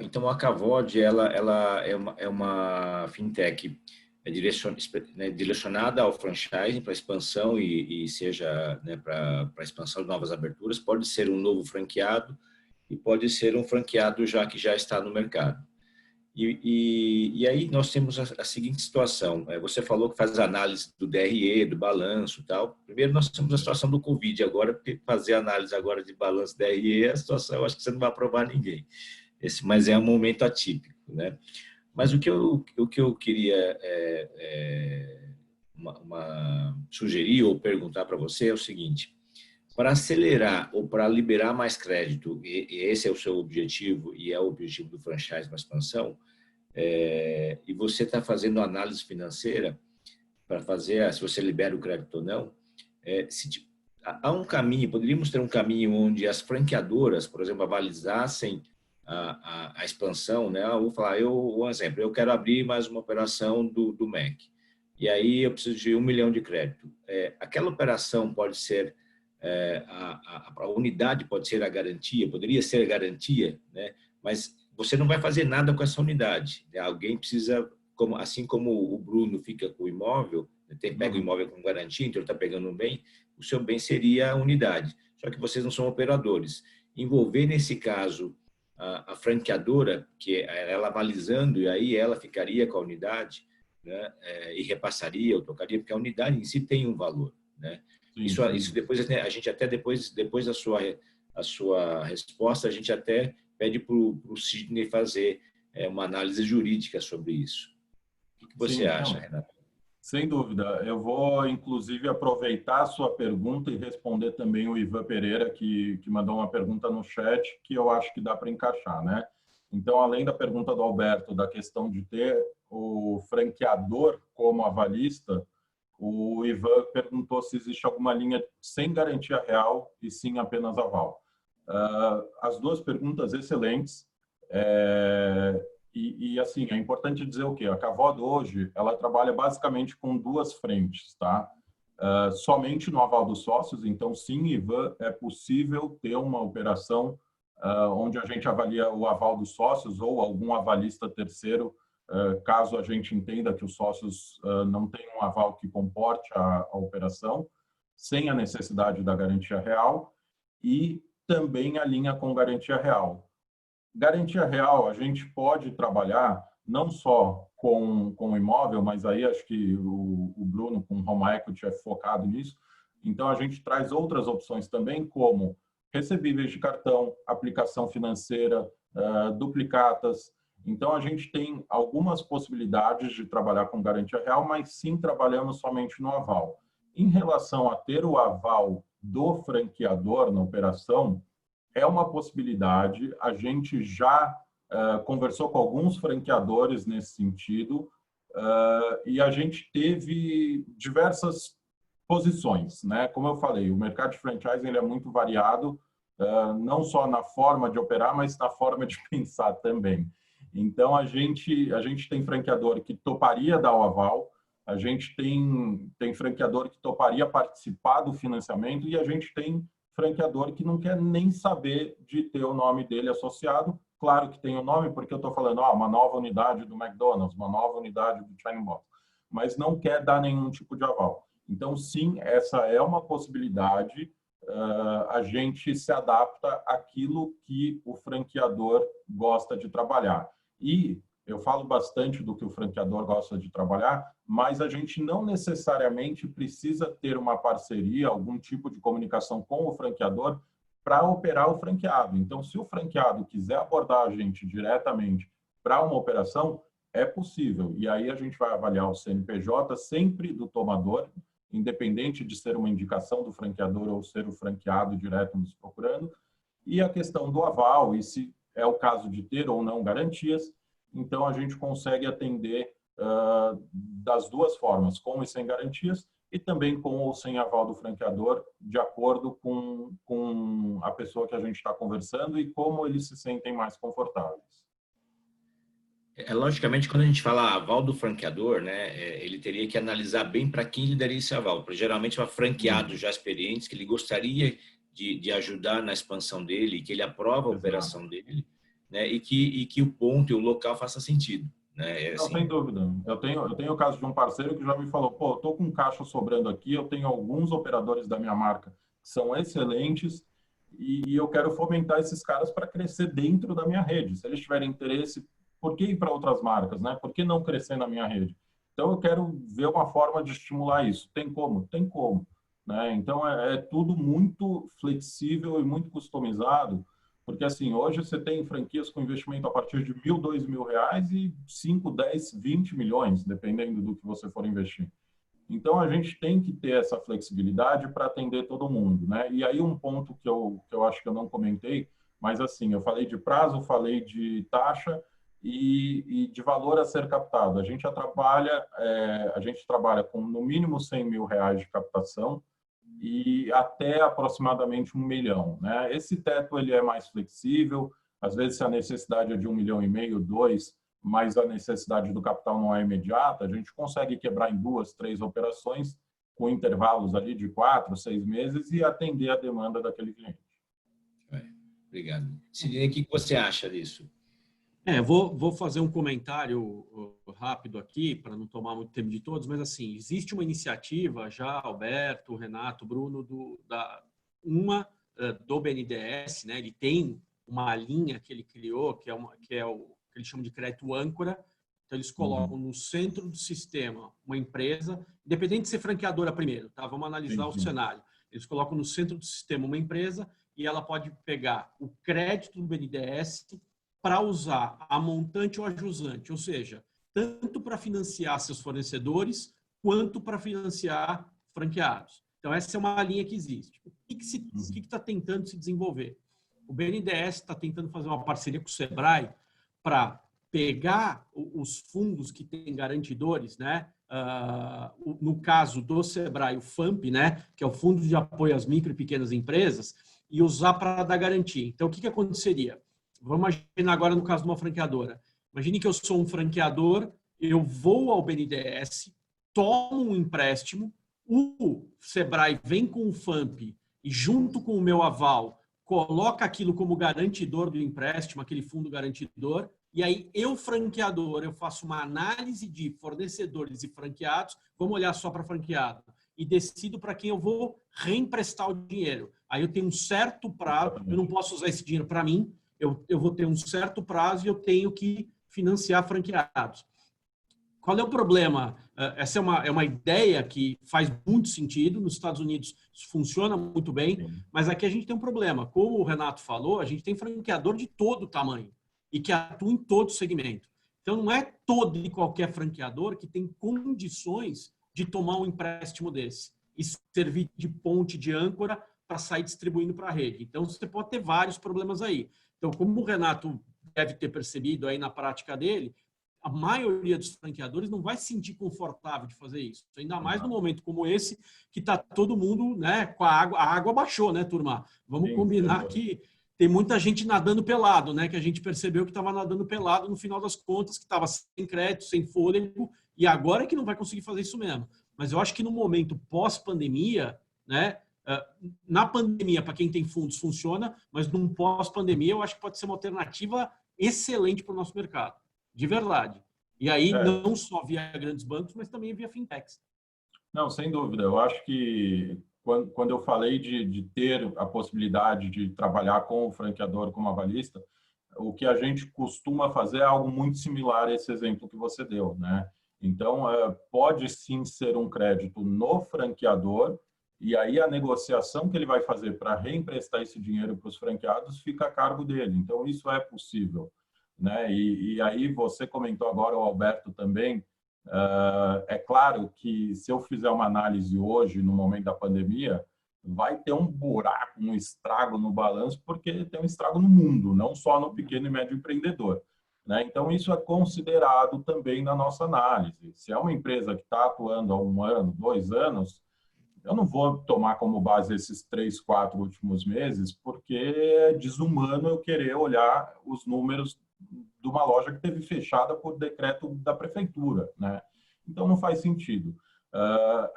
Então, a Cavod, ela é uma fintech direcionada ao franchising para expansão e seja, né, para expansão de novas aberturas, pode ser um novo franqueado e pode ser um franqueado que já está no mercado. E aí nós temos a seguinte situação. Você falou que faz análise do DRE, do balanço e tal. Primeiro nós temos a situação do Covid agora, porque fazer análise agora de balanço DRE, a situação, eu acho que você não vai aprovar ninguém. Mas é um momento atípico, né? Mas o que eu queria sugerir ou perguntar para você é o seguinte: para acelerar ou para liberar mais crédito, e esse é o seu objetivo e é o objetivo do franchise para expansão, e você está fazendo análise financeira para fazer se você libera o crédito ou não, há um caminho, poderíamos ter um caminho onde as franqueadoras, por exemplo, avalizassem a expansão, né? Eu vou falar, um exemplo, eu quero abrir mais uma operação do MEC, e aí eu preciso de 1 milhão de crédito. Aquela operação pode ser, a unidade pode ser a garantia, poderia ser a garantia, né? Mas você não vai fazer nada com essa unidade. Alguém precisa, assim como o Bruno fica com o imóvel, pega o imóvel com garantia, então ele está pegando um bem, o seu bem seria a unidade. Só que vocês não são operadores. Envolver, nesse caso, a franqueadora, que ela avalizando, e aí ela ficaria com a unidade, né, e repassaria ou trocaria, porque a unidade em si tem um valor, né? Sim, isso depois, a gente até depois da sua resposta, a gente até pede para o Sidney fazer uma análise jurídica sobre isso. O que você acha, Renato? Sem dúvida. Eu vou, inclusive, aproveitar a sua pergunta e responder também o Ivan Pereira, que mandou uma pergunta no chat, que eu acho que dá para encaixar, né? Então, além da pergunta do Alberto, da questão de ter o franqueador como avalista, o Ivan perguntou se existe alguma linha sem garantia real e sim apenas aval. As duas perguntas excelentes. E assim, é importante dizer o quê? A Cavod hoje, ela trabalha basicamente com duas frentes, tá? Somente no aval dos sócios. Então, sim, Ivan, é possível ter uma operação onde a gente avalia o aval dos sócios ou algum avalista terceiro, caso a gente entenda que os sócios não tenham um aval que comporte a operação, sem a necessidade da garantia real, e também a linha com garantia real. Garantia real, a gente pode trabalhar não só com o imóvel, mas aí acho que o Bruno, com Home Equity, é focado nisso. Então, a gente traz outras opções também, como recebíveis de cartão, aplicação financeira, duplicatas. Então, a gente tem algumas possibilidades de trabalhar com garantia real, mas sim trabalhamos somente no aval. Em relação a ter o aval do franqueador na operação, é uma possibilidade. A gente já conversou com alguns franqueadores nesse sentido e a gente teve diversas posições, né? Como eu falei, o mercado de franchising ele é muito variado, não só na forma de operar, mas na forma de pensar também. Então, a gente tem franqueador que toparia dar o aval, a gente tem franqueador que toparia participar do financiamento e a gente tem franqueador que não quer nem saber de ter o nome dele associado. Claro que tem o nome, porque eu estou falando uma nova unidade do McDonald's, uma nova unidade do China Box, mas não quer dar nenhum tipo de aval. Então, sim, essa é uma possibilidade. A gente se adapta àquilo que o franqueador gosta de trabalhar. E eu falo bastante do que o franqueador gosta de trabalhar, mas a gente não necessariamente precisa ter uma parceria, algum tipo de comunicação com o franqueador para operar o franqueado. Então, se o franqueado quiser abordar a gente diretamente para uma operação, é possível. E aí a gente vai avaliar o CNPJ sempre do tomador, independente de ser uma indicação do franqueador ou ser o franqueado direto nos procurando, e a questão do aval, e se é o caso de ter ou não garantias, então a gente consegue atender das duas formas, com e sem garantias, e também com ou sem aval do franqueador, de acordo com a pessoa que a gente está conversando e como eles se sentem mais confortáveis. Logicamente, quando a gente fala aval do franqueador, né, ele teria que analisar bem para quem ele daria esse aval. Porque, geralmente, para franqueados já experientes, que ele gostaria de ajudar na expansão dele, que ele aprova a operação dele, né, e que o ponto e o local faça sentido, né? Não, sem dúvida. Eu tenho o caso de um parceiro que já me falou, pô, eu tô com caixa sobrando aqui, eu tenho alguns operadores da minha marca que são excelentes e eu quero fomentar esses caras para crescer dentro da minha rede. Se eles tiverem interesse, por que ir para outras marcas, né? Por que não crescer na minha rede? Então, eu quero ver uma forma de estimular isso. Tem como? Tem como. Né? Então, é tudo muito flexível e muito customizado, porque, assim, hoje você tem franquias com investimento a partir de R$1.000, R$2.000 e 5, 10, 20 milhões, dependendo do que você for investir. Então, a gente tem que ter essa flexibilidade para atender todo mundo, né? E aí, um ponto que eu acho que eu não comentei, mas, assim, eu falei de prazo, falei de taxa e de valor a ser captado. A gente trabalha com, no mínimo, R$100.000 de captação e até aproximadamente 1 milhão, né? Esse teto ele é mais flexível, às vezes se a necessidade é de 1,5 milhão, 2, mas a necessidade do capital não é imediata, a gente consegue quebrar em 2, 3 operações com intervalos ali de 4, 6 meses e atender a demanda daquele cliente. Obrigado. Sidney, o que você acha disso? Vou fazer um comentário rápido aqui, para não tomar muito tempo de todos, mas assim, existe uma iniciativa já, Alberto, Renato, Bruno, do BNDES, né? Ele tem uma linha que ele criou, que é o que eles chamam de crédito âncora. Então, eles colocam no centro do sistema uma empresa, independente de ser franqueadora primeiro, tá? Vamos analisar o cenário. Eles colocam no centro do sistema uma empresa e ela pode pegar o crédito do BNDES para usar a montante ou a jusante, ou seja, tanto para financiar seus fornecedores quanto para financiar franqueados. Então, essa é uma linha que existe. O que está tentando se desenvolver? O BNDES está tentando fazer uma parceria com o Sebrae para pegar os fundos que têm garantidores, né? No caso do Sebrae, o FAMP, né? Que é o Fundo de Apoio às Micro e Pequenas Empresas, e usar para dar garantia. Então, o que aconteceria? Vamos imaginar agora no caso de uma franqueadora. Imagine que eu sou um franqueador, eu vou ao BNDES, tomo um empréstimo, o Sebrae vem com o FAMP e junto com o meu aval coloca aquilo como garantidor do empréstimo, aquele fundo garantidor, e aí eu, franqueador, eu faço uma análise de fornecedores e franqueados, vamos olhar só para franqueado, e decido para quem eu vou reemprestar o dinheiro. Aí eu tenho um certo prazo, eu não posso usar esse dinheiro para mim, eu vou ter um certo prazo e eu tenho que financiar franqueados. Qual é o problema? Essa é uma ideia que faz muito sentido. Nos Estados Unidos isso funciona muito bem, mas aqui a gente tem um problema. Como o Renato falou, a gente tem franqueador de todo tamanho e que atua em todo segmento. Então, não é todo e qualquer franqueador que tem condições de tomar um empréstimo desse e servir de ponte, de âncora, para sair distribuindo para a rede. Então, você pode ter vários problemas aí. Então, como o Renato deve ter percebido aí na prática dele, a maioria dos franqueadores não vai se sentir confortável de fazer isso. Ainda mais num momento como esse, que está todo mundo, né, com a água baixou, né, turma? Vamos combinar que tem muita gente nadando pelado, né, que a gente percebeu que estava nadando pelado no final das contas, que estava sem crédito, sem fôlego, e agora é que não vai conseguir fazer isso mesmo. Mas eu acho que no momento pós-pandemia, né, na pandemia, para quem tem fundos, funciona, mas num pós-pandemia, eu acho que pode ser uma alternativa excelente para o nosso mercado, de verdade. E aí, não só via grandes bancos, mas também via fintechs. Não, sem dúvida. Eu acho que quando eu falei de ter a possibilidade de trabalhar com o franqueador, como avalista, o que a gente costuma fazer é algo muito similar a esse exemplo que você deu, né? Então, pode sim ser um crédito no franqueador, e aí a negociação que ele vai fazer para reemprestar esse dinheiro para os franqueados fica a cargo dele. Então, isso é possível, né? E aí você comentou agora, o Alberto também, é claro que se eu fizer uma análise hoje, no momento da pandemia, vai ter um buraco, um estrago no balanço, porque tem um estrago no mundo, não só no pequeno e médio empreendedor, né? Então, isso é considerado também na nossa análise. Se é uma empresa que está atuando há 1 ano, 2 anos, eu não vou tomar como base esses 3, 4 últimos meses, porque é desumano eu querer olhar os números de uma loja que teve fechada por decreto da prefeitura, né? Então, não faz sentido.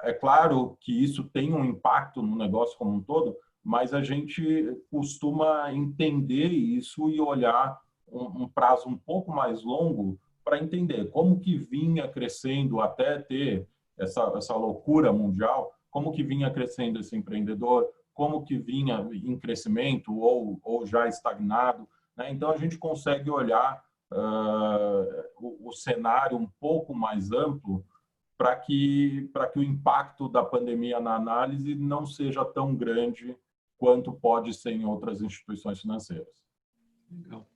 É claro que isso tem um impacto no negócio como um todo, mas a gente costuma entender isso e olhar um prazo um pouco mais longo para entender como que vinha crescendo até ter essa loucura mundial, como que vinha crescendo esse empreendedor, como que vinha em crescimento ou já estagnado, né? Então, a gente consegue olhar o cenário um pouco mais amplo para que o impacto da pandemia na análise não seja tão grande quanto pode ser em outras instituições financeiras. Legal.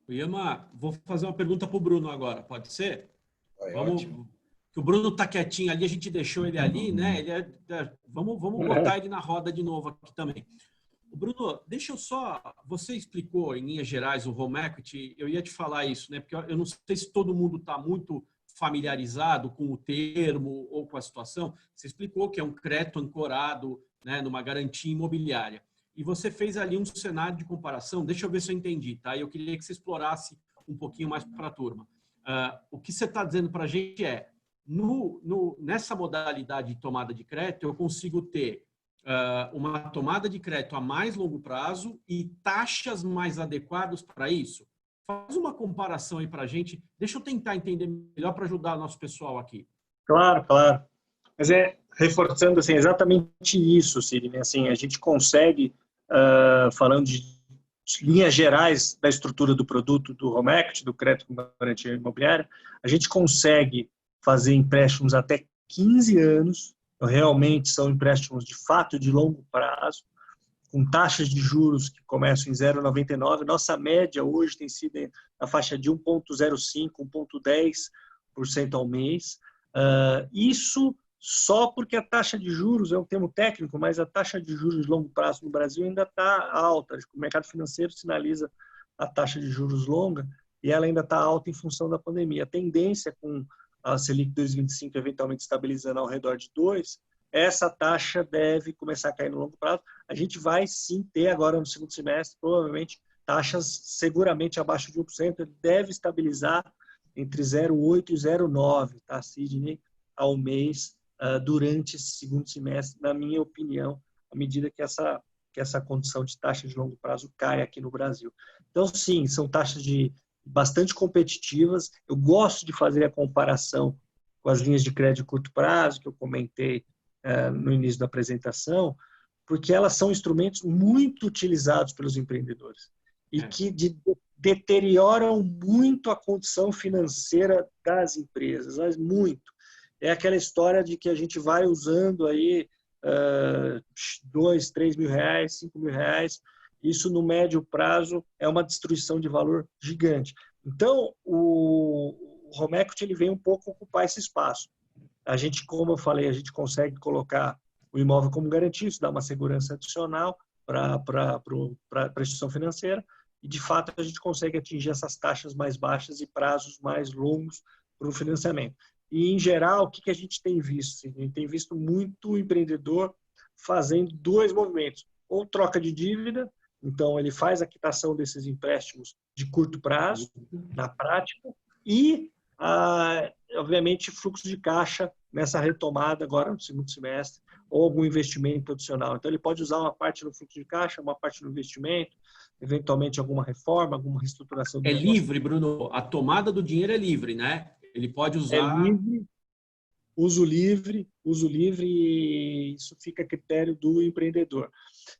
Iama, vou fazer uma pergunta para o Bruno agora, pode ser? Ótimo. Que o Bruno está quietinho ali, a gente deixou ele ali, né? Vamos botar ele na roda de novo aqui também. Bruno, deixa eu só... Você explicou, em linhas gerais, o home equity. Eu ia te falar isso, né? Porque eu não sei se todo mundo está muito familiarizado com o termo ou com a situação. Você explicou que é um crédito ancorado, né, numa garantia imobiliária. E você fez ali um cenário de comparação. Deixa eu ver se eu entendi, tá? Eu queria que você explorasse um pouquinho mais para a turma. O que você está dizendo para a gente é, nessa modalidade de tomada de crédito, eu consigo ter uma tomada de crédito a mais longo prazo e taxas mais adequadas para isso? Faz uma comparação aí para a gente. Deixa eu tentar entender melhor para ajudar o nosso pessoal aqui. Claro, claro. Mas reforçando assim, exatamente isso, Sidney. Assim, a gente consegue, falando de linhas gerais da estrutura do produto do home equity, do crédito com garantia imobiliária, a gente consegue fazer empréstimos até 15 anos, então, realmente são empréstimos de fato de longo prazo, com taxas de juros que começam em 0,99. Nossa média hoje tem sido na faixa de 1,05%, 1,10% ao mês. Isso só porque a taxa de juros, é um termo técnico, mas a taxa de juros de longo prazo no Brasil ainda está alta. O mercado financeiro sinaliza a taxa de juros longa e ela ainda está alta em função da pandemia. A tendência com a Selic 2,25 eventualmente estabilizando ao redor de 2%, essa taxa deve começar a cair no longo prazo. A gente vai sim ter agora no segundo semestre, provavelmente, taxas seguramente abaixo de 1%. Ele deve estabilizar entre 0,8% e 0,9%, tá, Sidney, ao mês durante esse segundo semestre, na minha opinião, à medida que essa condição de taxa de longo prazo cai aqui no Brasil. Então, sim, são taxas bastante competitivas. Eu gosto de fazer a comparação com as linhas de crédito de curto prazo, que eu comentei no início da apresentação, porque elas são instrumentos muito utilizados pelos empreendedores e que deterioram muito a condição financeira das empresas, mas muito. É aquela história de que a gente vai usando aí 2, 3 mil reais, 5 mil reais, isso no médio prazo é uma destruição de valor gigante. Então, o home equity ele vem um pouco ocupar esse espaço. A gente, como eu falei, a gente consegue colocar o imóvel como garantia, isso dá uma segurança adicional para a instituição financeira e, de fato, a gente consegue atingir essas taxas mais baixas e prazos mais longos para o financiamento. E, em geral, o que a gente tem visto? A gente tem visto muito empreendedor fazendo dois movimentos. Ou troca de dívida, então ele faz a quitação desses empréstimos de curto prazo, na prática, e, obviamente, fluxo de caixa nessa retomada agora no segundo semestre, ou algum investimento adicional. Então, ele pode usar uma parte no fluxo de caixa, uma parte no investimento, eventualmente alguma reforma, alguma reestruturação do negócio. Livre, Bruno. A tomada do dinheiro é livre, né? Ele pode usar... É livre, uso livre, e isso fica a critério do empreendedor.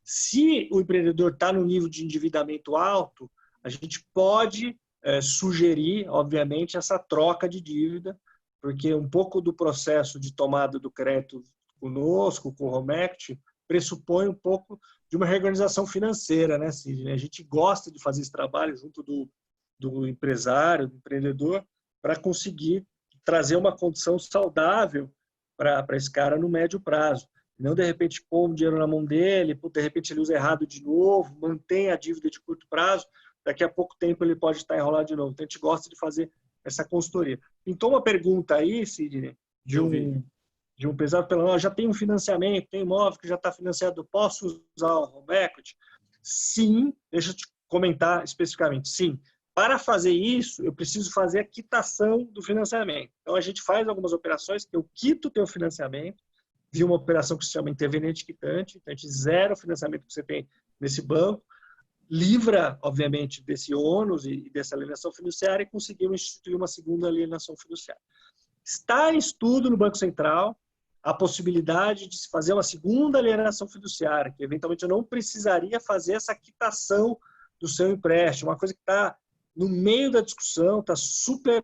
Se o empreendedor está no nível de endividamento alto, a gente pode sugerir, obviamente, essa troca de dívida, porque um pouco do processo de tomada do crédito conosco, com o home equity, pressupõe um pouco de uma reorganização financeira, né, Sidney? A gente gosta de fazer esse trabalho junto do empresário, do empreendedor, para conseguir trazer uma condição saudável para esse cara no médio prazo. Não, de repente, pôr um dinheiro na mão dele, de repente ele usa errado de novo, mantém a dívida de curto prazo, daqui a pouco tempo ele pode estar enrolado de novo. Então, a gente gosta de fazer essa consultoria. Então, uma pergunta aí, Sidney, de um empresário, já tem um financiamento, tem imóvel que já está financiado, posso usar o home equity? Sim, deixa eu te comentar especificamente, sim. Para fazer isso, eu preciso fazer a quitação do financiamento. Então, a gente faz algumas operações que eu quito o teu financiamento, via uma operação que se chama interveniente quitante, então a gente zera o financiamento que você tem nesse banco, livra, obviamente, desse ônus e dessa alienação fiduciária e conseguimos instituir uma segunda alienação fiduciária. Está em estudo no Banco Central a possibilidade de se fazer uma segunda alienação fiduciária, que eventualmente eu não precisaria fazer essa quitação do seu empréstimo, uma coisa que está no meio da discussão, está super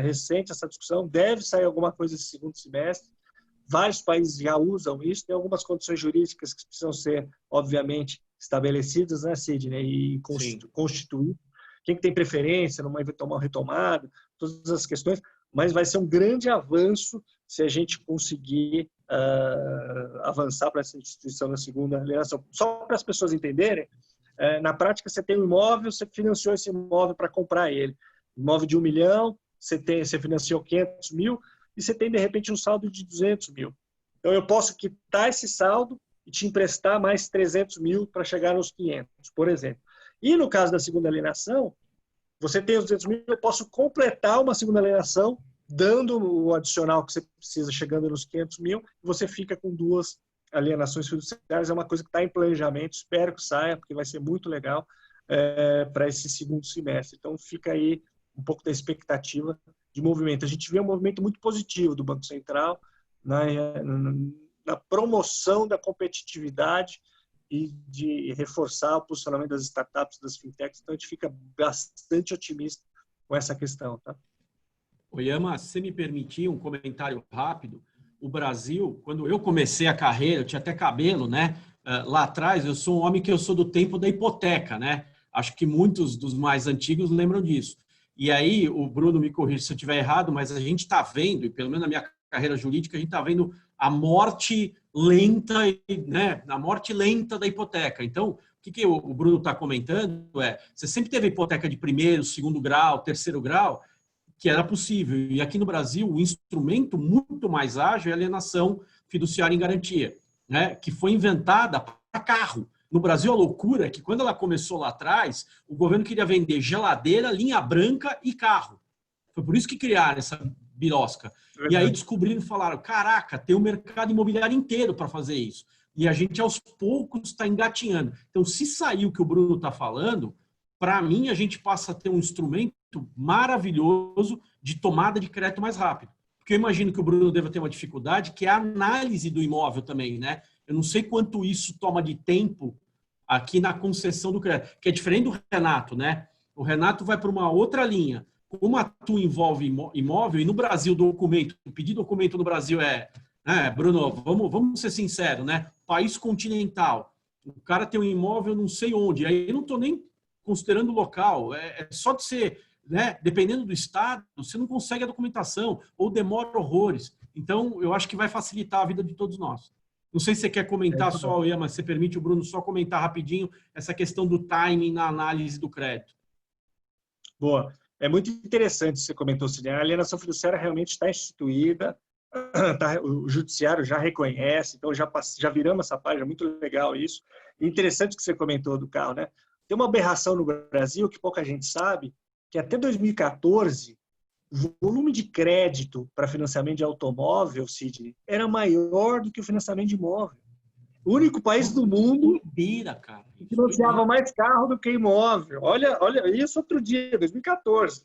recente essa discussão, deve sair alguma coisa esse segundo semestre. Vários países já usam isso, tem algumas condições jurídicas que precisam ser, obviamente, estabelecidas, né, Sidney, e constituídas. Quem que tem preferência numa eventual retomada, todas as questões, mas vai ser um grande avanço se a gente conseguir avançar para essa instituição da segunda alienação. Só para as pessoas entenderem, na prática, você tem um imóvel, você financiou esse imóvel para comprar ele. Imóvel de 1 milhão, você financiou 500 mil, e você tem, de repente, um saldo de 200 mil. Então, eu posso quitar esse saldo e te emprestar mais 300 mil para chegar nos 500, por exemplo. E no caso da segunda alienação, você tem os 200 mil, eu posso completar uma segunda alienação, dando o adicional que você precisa, chegando nos 500 mil, e você fica com 2 alienações fiduciárias. É uma coisa que está em planejamento, espero que saia, porque vai ser muito legal para esse segundo semestre. Então, fica aí um pouco da expectativa de movimento. A gente vê um movimento muito positivo do Banco Central na promoção da competitividade e de reforçar o posicionamento das startups, das fintechs. Então, a gente fica bastante otimista com essa questão. Tá? Oyama, se me permitir um comentário rápido, o Brasil, quando eu comecei a carreira, eu tinha até cabelo, né? Lá atrás, eu sou um homem que eu sou do tempo da hipoteca, né? Acho que muitos dos mais antigos lembram disso. E aí, o Bruno me corrige se eu estiver errado, mas a gente está vendo, e pelo menos na minha carreira jurídica, a gente está vendo a morte lenta, né? A morte lenta da hipoteca. Então, o que o Bruno está comentando você sempre teve hipoteca de primeiro, segundo grau, terceiro grau, que era possível. E aqui no Brasil, o instrumento muito mais ágil é a alienação fiduciária em garantia, né? Que foi inventada para carro. No Brasil, a loucura é que quando ela começou lá atrás, o governo queria vender geladeira, linha branca e carro. Foi por isso que criaram essa birosca. E aí descobriram e falaram, caraca, tem um mercado imobiliário inteiro para fazer isso. E a gente, aos poucos, está engatinhando. Então, se sair o que o Bruno está falando, para mim, a gente passa a ter um instrumento maravilhoso de tomada de crédito mais rápido. Porque eu imagino que o Bruno deva ter uma dificuldade, que é a análise do imóvel também, né? Eu não sei quanto isso toma de tempo aqui na concessão do crédito, que é diferente do Renato, né? O Renato vai para uma outra linha. Como a TU envolve imóvel, e no Brasil o pedir documento no Brasil Bruno, vamos ser sinceros, né? País continental. O cara tem um imóvel não sei onde, aí eu não estou nem considerando o local, só de ser, né? Dependendo do estado, você não consegue a documentação, ou demora horrores. Então, eu acho que vai facilitar a vida de todos nós. Não sei se você quer comentar só, mas você permite o Bruno só comentar rapidinho essa questão do timing na análise do crédito. Boa. É muito interessante você comentou, Sidney. A alienação fiduciária realmente está instituída, o judiciário já reconhece, então já viramos essa página, muito legal isso. E interessante que você comentou do carro, né? Tem uma aberração no Brasil que pouca gente sabe, que até 2014 o volume de crédito para financiamento de automóvel, Sidney, era maior do que o financiamento de imóvel. O único país do mundo que financiava mais carro do que imóvel. Olha isso outro dia, 2014.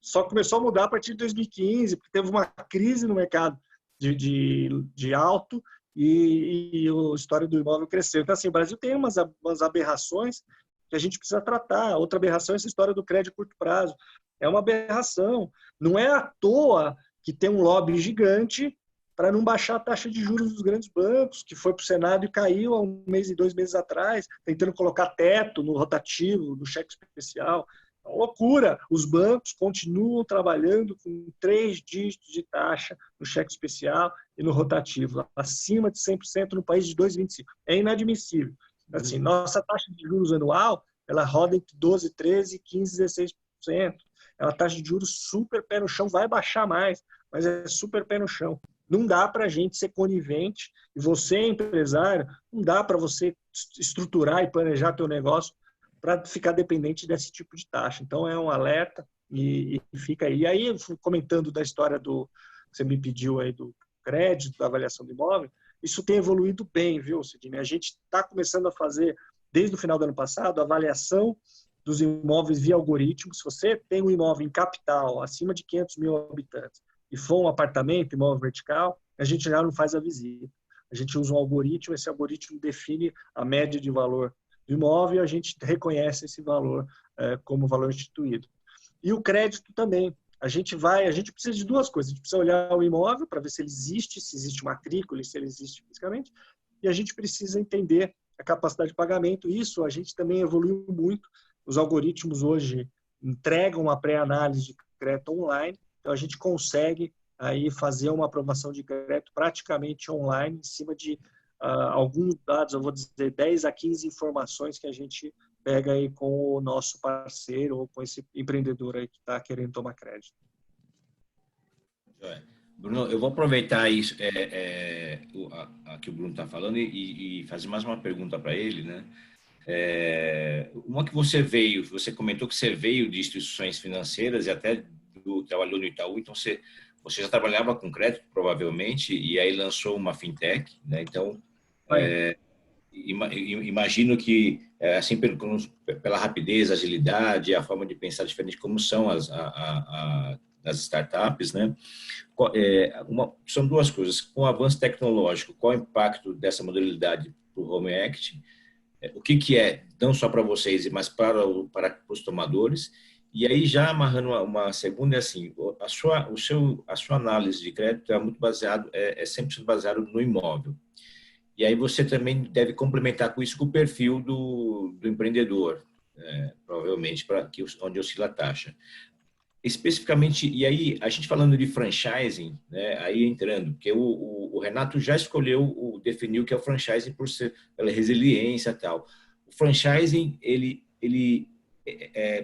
Só começou a mudar a partir de 2015, porque teve uma crise no mercado de auto e a história do imóvel cresceu. Então, assim, o Brasil tem umas aberrações que a gente precisa tratar. Outra aberração é essa história do crédito a curto prazo. É uma aberração. Não é à toa que tem um lobby gigante para não baixar a taxa de juros dos grandes bancos, que foi para o Senado e caiu há 1 mês e 2 meses atrás, tentando colocar teto no rotativo, no cheque especial. É uma loucura. Os bancos continuam trabalhando com 3 dígitos de taxa no cheque especial e no rotativo, acima de 100% no país de 2,25%. É inadmissível. Assim, nossa taxa de juros anual, ela roda entre 12%, 13%, 15%, 16%. É uma taxa de juros super pé no chão, vai baixar mais, mas é super pé no chão. Não dá para a gente ser conivente, e você, empresário, não dá para você estruturar e planejar teu negócio para ficar dependente desse tipo de taxa. Então, é um alerta e fica aí. E aí, comentando da história você me pediu aí do crédito, da avaliação do imóvel, isso tem evoluído bem, viu, Sidney? A gente está começando a fazer desde o final do ano passado, a avaliação dos imóveis via algoritmo. Se você tem um imóvel em capital, acima de 500 mil habitantes, e for um apartamento, imóvel vertical, a gente já não faz a visita. A gente usa um algoritmo, esse algoritmo define a média de valor do imóvel e a gente reconhece esse valor como valor instituído. E o crédito também. A gente precisa de duas coisas. A gente precisa olhar o imóvel para ver se ele existe, se existe matrícula, se ele existe fisicamente, e a gente precisa entender a capacidade de pagamento. Isso a gente também evoluiu muito. Os algoritmos hoje entregam uma pré-análise de crédito online, então a gente consegue aí fazer uma aprovação de crédito praticamente online, em cima de alguns dados, eu vou dizer 10 a 15 informações que a gente pega aí com o nosso parceiro ou com esse empreendedor aí que está querendo tomar crédito. Bruno, eu vou aproveitar isso que o Bruno está falando e fazer mais uma pergunta para ele, né? Uma que você comentou que você veio de instituições financeiras e até trabalhou no Itaú, então você já trabalhava com crédito, provavelmente, e aí lançou uma fintech, né? Então, imagino que, assim, pela rapidez, agilidade, a forma de pensar diferente, como são as startups, né? São duas coisas. Com o avanço tecnológico, qual o impacto dessa modalidade para o Home Equity? O que é, não só para vocês, mas para os tomadores? E aí, já amarrando uma segunda, assim, a sua análise de crédito é muito sempre baseado no imóvel. E aí você também deve complementar com isso com o perfil do empreendedor, provavelmente, onde oscila a taxa. Especificamente, e aí a gente falando de franchising, né, aí entrando, porque o Renato já definiu o que é o franchising pela resiliência e tal. O franchising, ele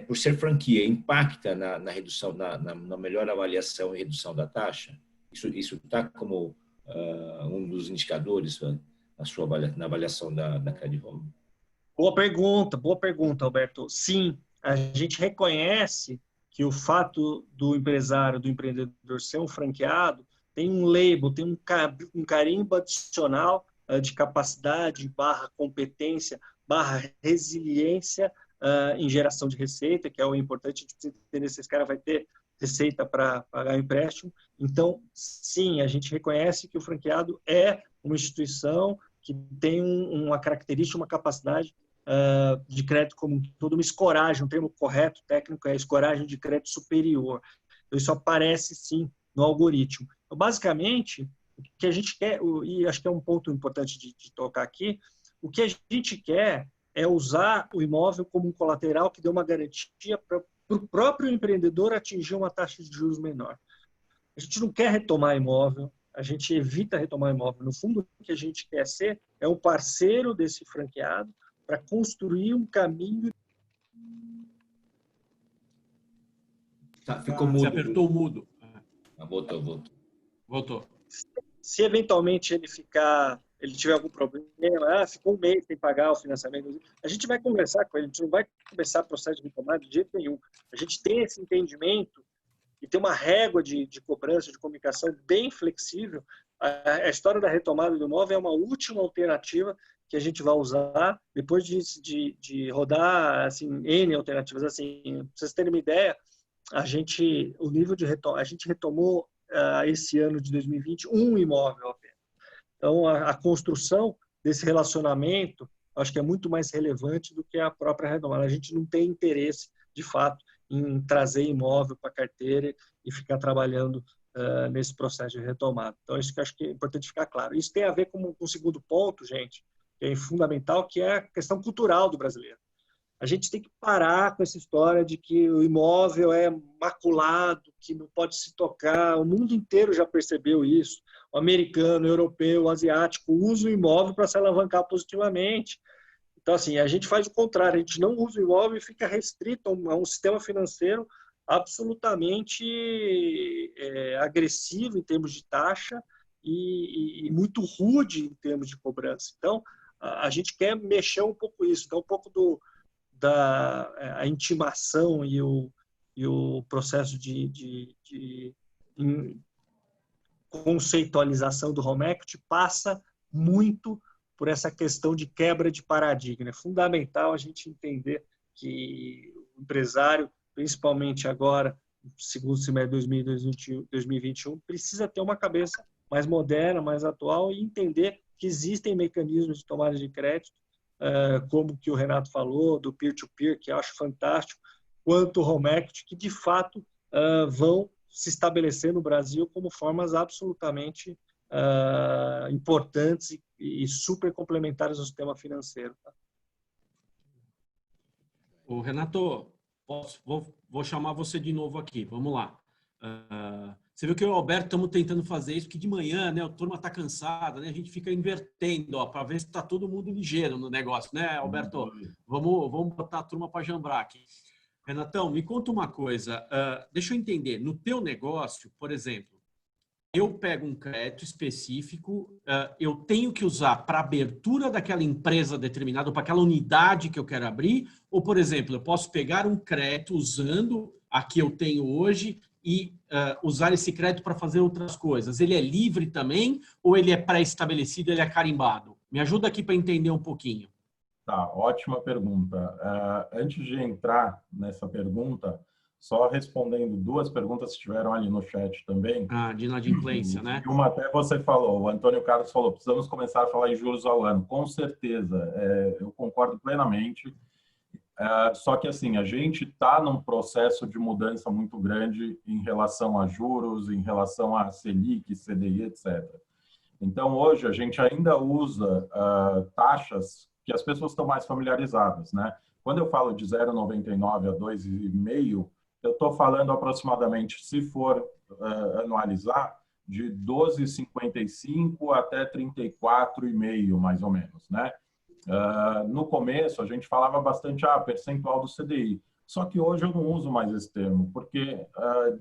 por ser franquia, impacta na redução, na melhor avaliação e redução da taxa? Isso está como um dos indicadores na avaliação da Credit Home? Boa pergunta, Alberto. Sim, a gente reconhece que o fato do empresário, do empreendedor ser um franqueado, tem um label, tem um carimbo adicional de capacidade, /competência, /resiliência em geração de receita, que é o importante. A gente precisa entender se esse cara vai ter receita para pagar o empréstimo. Então, sim, a gente reconhece que o franqueado é uma instituição que tem uma característica, uma capacidade de crédito como toda uma escoragem, um termo correto técnico é escoragem de crédito superior. Então, isso aparece, sim, no algoritmo. Então, basicamente, o que a gente quer, e acho que é um ponto importante de tocar aqui, o que a gente quer é usar o imóvel como um colateral que dê uma garantia para o próprio empreendedor atingir uma taxa de juros menor. A gente não quer retomar imóvel, a gente evita retomar imóvel. No fundo, o que a gente quer ser é um parceiro desse franqueado para construir um caminho. Ficou mudo. Você apertou o mudo. Voltou. Se eventualmente ele tiver algum problema, ficou um mês sem pagar o financiamento, a gente vai conversar com ele, a gente não vai começar o processo de retomada de jeito nenhum. A gente tem esse entendimento e tem uma régua de cobrança, de comunicação bem flexível. A história da retomada do imóvel é uma última alternativa que a gente vai usar depois de rodar assim, N alternativas. Assim, para vocês terem uma ideia, a gente retomou esse ano de 2020 um imóvel apenas. Então, a construção desse relacionamento acho que é muito mais relevante do que a própria retomada. A gente não tem interesse, de fato, em trazer imóvel para a carteira e ficar trabalhando nesse processo de retomada. Então, isso que eu acho que é importante ficar claro. Isso tem a ver com o segundo ponto, gente, que é fundamental, que é a questão cultural do brasileiro. A gente tem que parar com essa história de que o imóvel é maculado, que não pode se tocar. O mundo inteiro já percebeu isso. O americano, o europeu, o asiático usa o imóvel para se alavancar positivamente. Então, assim, a gente faz o contrário. A gente não usa o imóvel e fica restrito a um sistema financeiro absolutamente agressivo em termos de taxa e muito rude em termos de cobrança. Então, a gente quer mexer um pouco isso. Então, um pouco da intimação e o processo de conceitualização do Home Equity passa muito por essa questão de quebra de paradigma. É fundamental a gente entender que o empresário, principalmente agora, segundo semestre de 2021, precisa ter uma cabeça mais moderna, mais atual e entender que existem mecanismos de tomada de crédito, como que o Renato falou, do peer-to-peer, que eu acho fantástico, quanto o home equity, que de fato vão se estabelecer no Brasil como formas absolutamente importantes e super complementares ao sistema financeiro. Ô, Renato, vou chamar você de novo aqui. Vamos lá. Você viu que eu e o Alberto estamos tentando fazer isso, que de manhã, né, a turma está cansada, né, a gente fica invertendo, para ver se está todo mundo ligeiro no negócio, né, Alberto? Vamos botar a turma para jambrar aqui. Renatão, me conta uma coisa. Deixa eu entender. No teu negócio, por exemplo, eu pego um crédito específico, eu tenho que usar para abertura daquela empresa determinada, para aquela unidade que eu quero abrir, ou, por exemplo, eu posso pegar um crédito usando a que eu tenho hoje e usar esse crédito para fazer outras coisas. Ele é livre também ou ele é pré-estabelecido, ele é carimbado? Me ajuda aqui para entender um pouquinho. Tá, ótima pergunta. Antes de entrar nessa pergunta, só respondendo duas perguntas que tiveram ali no chat também. De inadimplência, né? Uma até você falou, o Antônio Carlos falou, precisamos começar a falar em juros ao ano. Com certeza, eu concordo plenamente. Só que assim, a gente está num processo de mudança muito grande em relação a juros, em relação a Selic, CDI, etc. Então, hoje, a gente ainda usa taxas que as pessoas estão mais familiarizadas, né? Quando eu falo de 0,99 a 2,5, eu estou falando aproximadamente, se for anualizar, de 12,55 até 34,5, mais ou menos, né? No começo, a gente falava bastante percentual do CDI. Só que hoje eu não uso mais esse termo, porque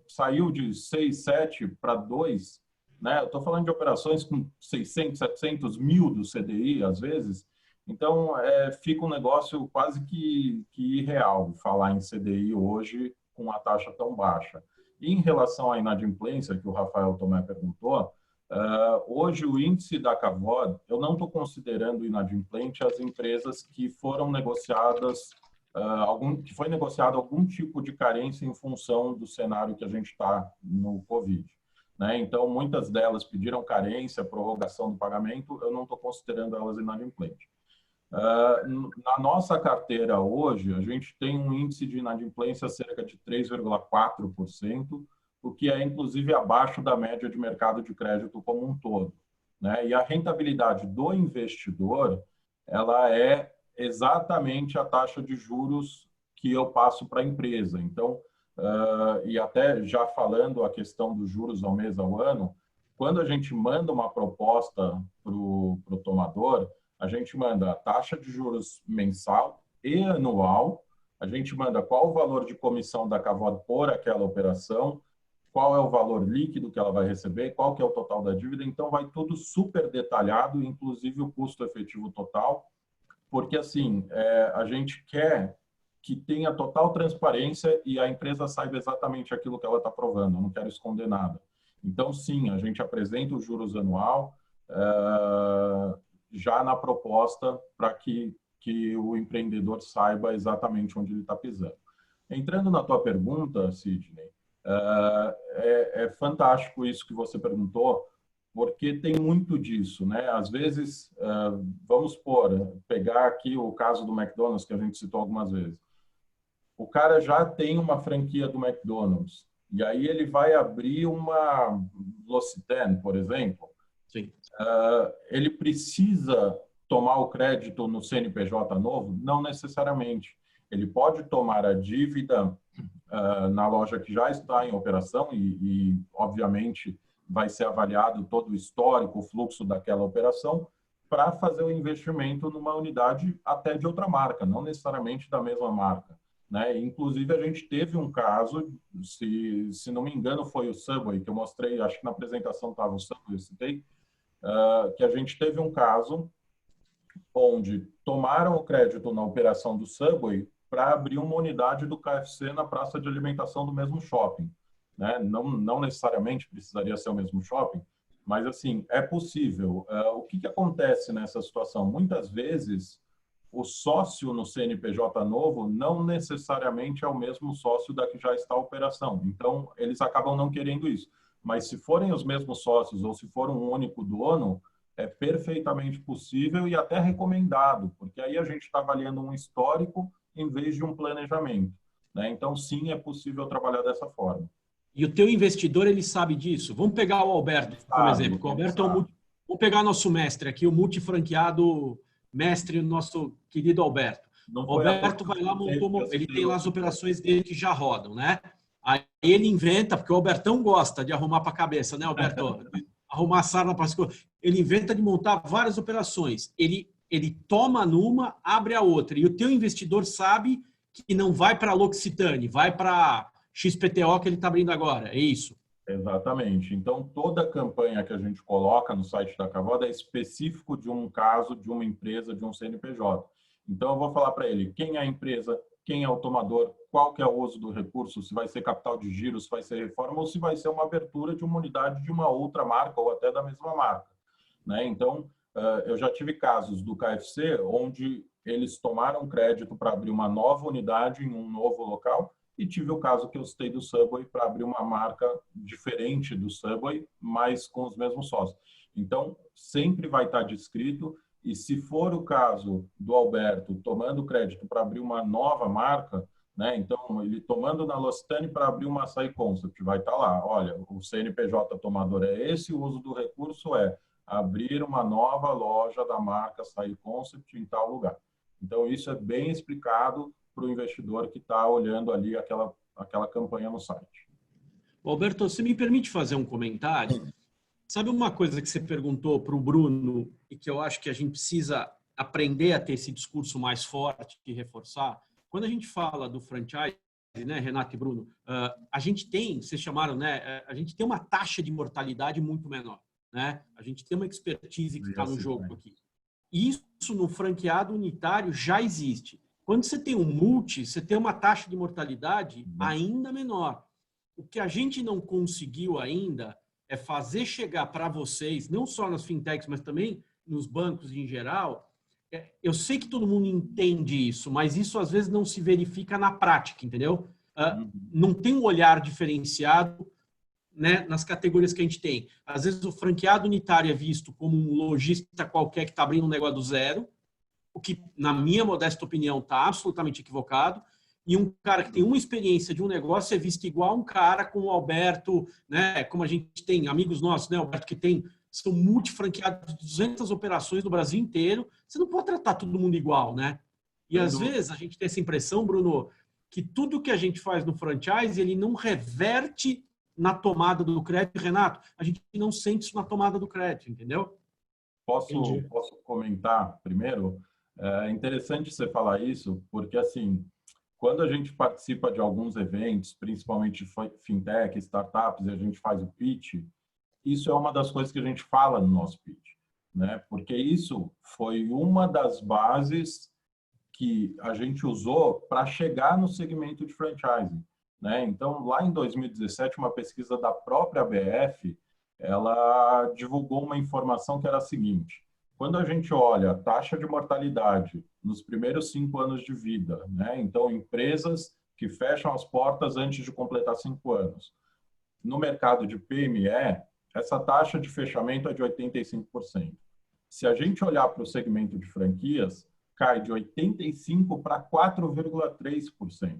saiu de 6, 7 para 2, né? Eu estou falando de operações com 600, 700 mil do CDI, às vezes. Então, fica um negócio quase que irreal falar em CDI hoje com uma taxa tão baixa. E em relação à inadimplência, que o Rafael Tomé perguntou, hoje o índice da CAVOD, eu não estou considerando inadimplente as empresas que foram negociadas, que foi negociado algum tipo de carência em função do cenário que a gente está no Covid. Né? Então, muitas delas pediram carência, prorrogação do pagamento, eu não estou considerando elas inadimplentes. Na nossa carteira hoje, a gente tem um índice de inadimplência cerca de 3,4%, o que é inclusive abaixo da média de mercado de crédito como um todo, né? E a rentabilidade do investidor, ela é exatamente a taxa de juros que eu passo para a empresa. Então, e até já falando a questão dos juros ao mês ao ano, quando a gente manda uma proposta para o tomador, a gente manda a taxa de juros mensal e anual, a gente manda qual o valor de comissão da CAVOD por aquela operação, qual é o valor líquido que ela vai receber, qual que é o total da dívida. Então, vai tudo super detalhado, inclusive o custo efetivo total, porque, assim, a gente quer que tenha total transparência e a empresa saiba exatamente aquilo que ela está provando. Eu não quero esconder nada. Então, sim, a gente apresenta os juros anual, já na proposta para que o empreendedor saiba exatamente onde ele está pisando. Entrando na tua pergunta, Sidney, é fantástico isso que você perguntou, porque tem muito disso, né? Às vezes, vamos pegar aqui o caso do McDonald's, que a gente citou algumas vezes. O cara já tem uma franquia do McDonald's, e aí ele vai abrir uma L'Occitane, por exemplo. Sim. Ele precisa tomar o crédito no CNPJ novo? Não necessariamente. Ele pode tomar a dívida na loja que já está em operação e, obviamente, vai ser avaliado todo o histórico, o fluxo daquela operação, para fazer o investimento numa unidade até de outra marca, não necessariamente da mesma marca. Né? Inclusive, a gente teve um caso, se não me engano, foi o Subway, que eu mostrei, acho que na apresentação estava o Subway, eu citei, que a gente teve um caso onde tomaram o crédito na operação do Subway para abrir uma unidade do KFC na praça de alimentação do mesmo shopping. Né? Não necessariamente precisaria ser o mesmo shopping, Mas, assim, é possível. O que acontece nessa situação? Muitas vezes, o sócio no CNPJ novo não necessariamente é o mesmo sócio da que já está a operação. Então, eles acabam não querendo isso. Mas se forem os mesmos sócios ou se for um único dono, é perfeitamente possível e até recomendado, porque aí a gente está avaliando um histórico em vez de um planejamento, né? Então, sim, é possível trabalhar dessa forma. E o teu investidor, ele sabe disso? Vamos pegar o Alberto como exemplo. O Alberto é um vamos pegar nosso mestre aqui, o multifranqueado mestre, o nosso querido Alberto. O Alberto vai lá, ele tem lá as operações dele que já rodam, né? Aí ele inventa, porque o Albertão gosta de arrumar para a cabeça, né, Alberto? Arrumar sarna para as coisas. Ele inventa de montar várias operações. Ele toma numa, abre a outra. E o teu investidor sabe que não vai para a L'Occitane, vai para XPTO que ele está abrindo agora. É isso? Exatamente. Então, toda a campanha que a gente coloca no site da Cavoda é específico de um caso, de uma empresa, de um CNPJ. Então, eu vou falar para ele quem é a empresa, quem é o tomador, qual que é o uso do recurso, se vai ser capital de giro, se vai ser reforma ou se vai ser uma abertura de uma unidade de uma outra marca ou até da mesma marca, né? Então, eu já tive casos do KFC onde eles tomaram crédito para abrir uma nova unidade em um novo local e tive o caso que eu citei do Subway para abrir uma marca diferente do Subway, mas com os mesmos sócios. Então, sempre vai estar descrito. E se for o caso do Alberto tomando crédito para abrir uma nova marca, né? Então, ele tomando na L'Occitane para abrir uma Açaí Concept, vai estar lá, olha, o CNPJ tomador é esse, o uso do recurso é abrir uma nova loja da marca Açaí Concept em tal lugar. Então, isso é bem explicado para o investidor que está olhando ali aquela campanha no site. Alberto, você me permite fazer um comentário? Sabe uma coisa que você perguntou para o Bruno e que eu acho que a gente precisa aprender a ter esse discurso mais forte e reforçar? Quando a gente fala do franchise, né, Renato e Bruno, a gente tem, vocês chamaram, né, a gente tem uma taxa de mortalidade muito menor, né? A gente tem uma expertise que está no jogo aqui. Isso no franqueado unitário já existe. Quando você tem um multi, você tem uma taxa de mortalidade ainda menor. O que a gente não conseguiu ainda é fazer chegar para vocês, não só nas fintechs, mas também nos bancos em geral. Eu sei que todo mundo entende isso, mas isso às vezes não se verifica na prática, entendeu? Não tem um olhar diferenciado, né, nas categorias que a gente tem. Às vezes o franqueado unitário é visto como um lojista qualquer que está abrindo um negócio do zero, o que, na minha modesta opinião, está absolutamente equivocado. E um cara que tem uma experiência de um negócio é visto igual um cara como o Alberto, né? Como a gente tem amigos nossos, né, Alberto, que são multifranqueados de 200 operações no Brasil inteiro. Você não pode tratar todo mundo igual, né? E às vezes a gente tem essa impressão, Bruno, que tudo que a gente faz no franchise, ele não reverte na tomada do crédito. Renato, a gente não sente isso na tomada do crédito, entendeu? Posso comentar primeiro? É interessante você falar isso, porque assim, quando a gente participa de alguns eventos, principalmente fintech, startups, e a gente faz o pitch, isso é uma das coisas que a gente fala no nosso pitch, né? Porque isso foi uma das bases que a gente usou para chegar no segmento de franchising, né? Então, lá em 2017, uma pesquisa da própria ABF, ela divulgou uma informação que era a seguinte: quando a gente olha a taxa de mortalidade nos primeiros 5 anos de vida, né? Então, empresas que fecham as portas antes de completar 5 anos. No mercado de PME, essa taxa de fechamento é de 85%. Se a gente olhar para o segmento de franquias, cai de 85% para 4,3%.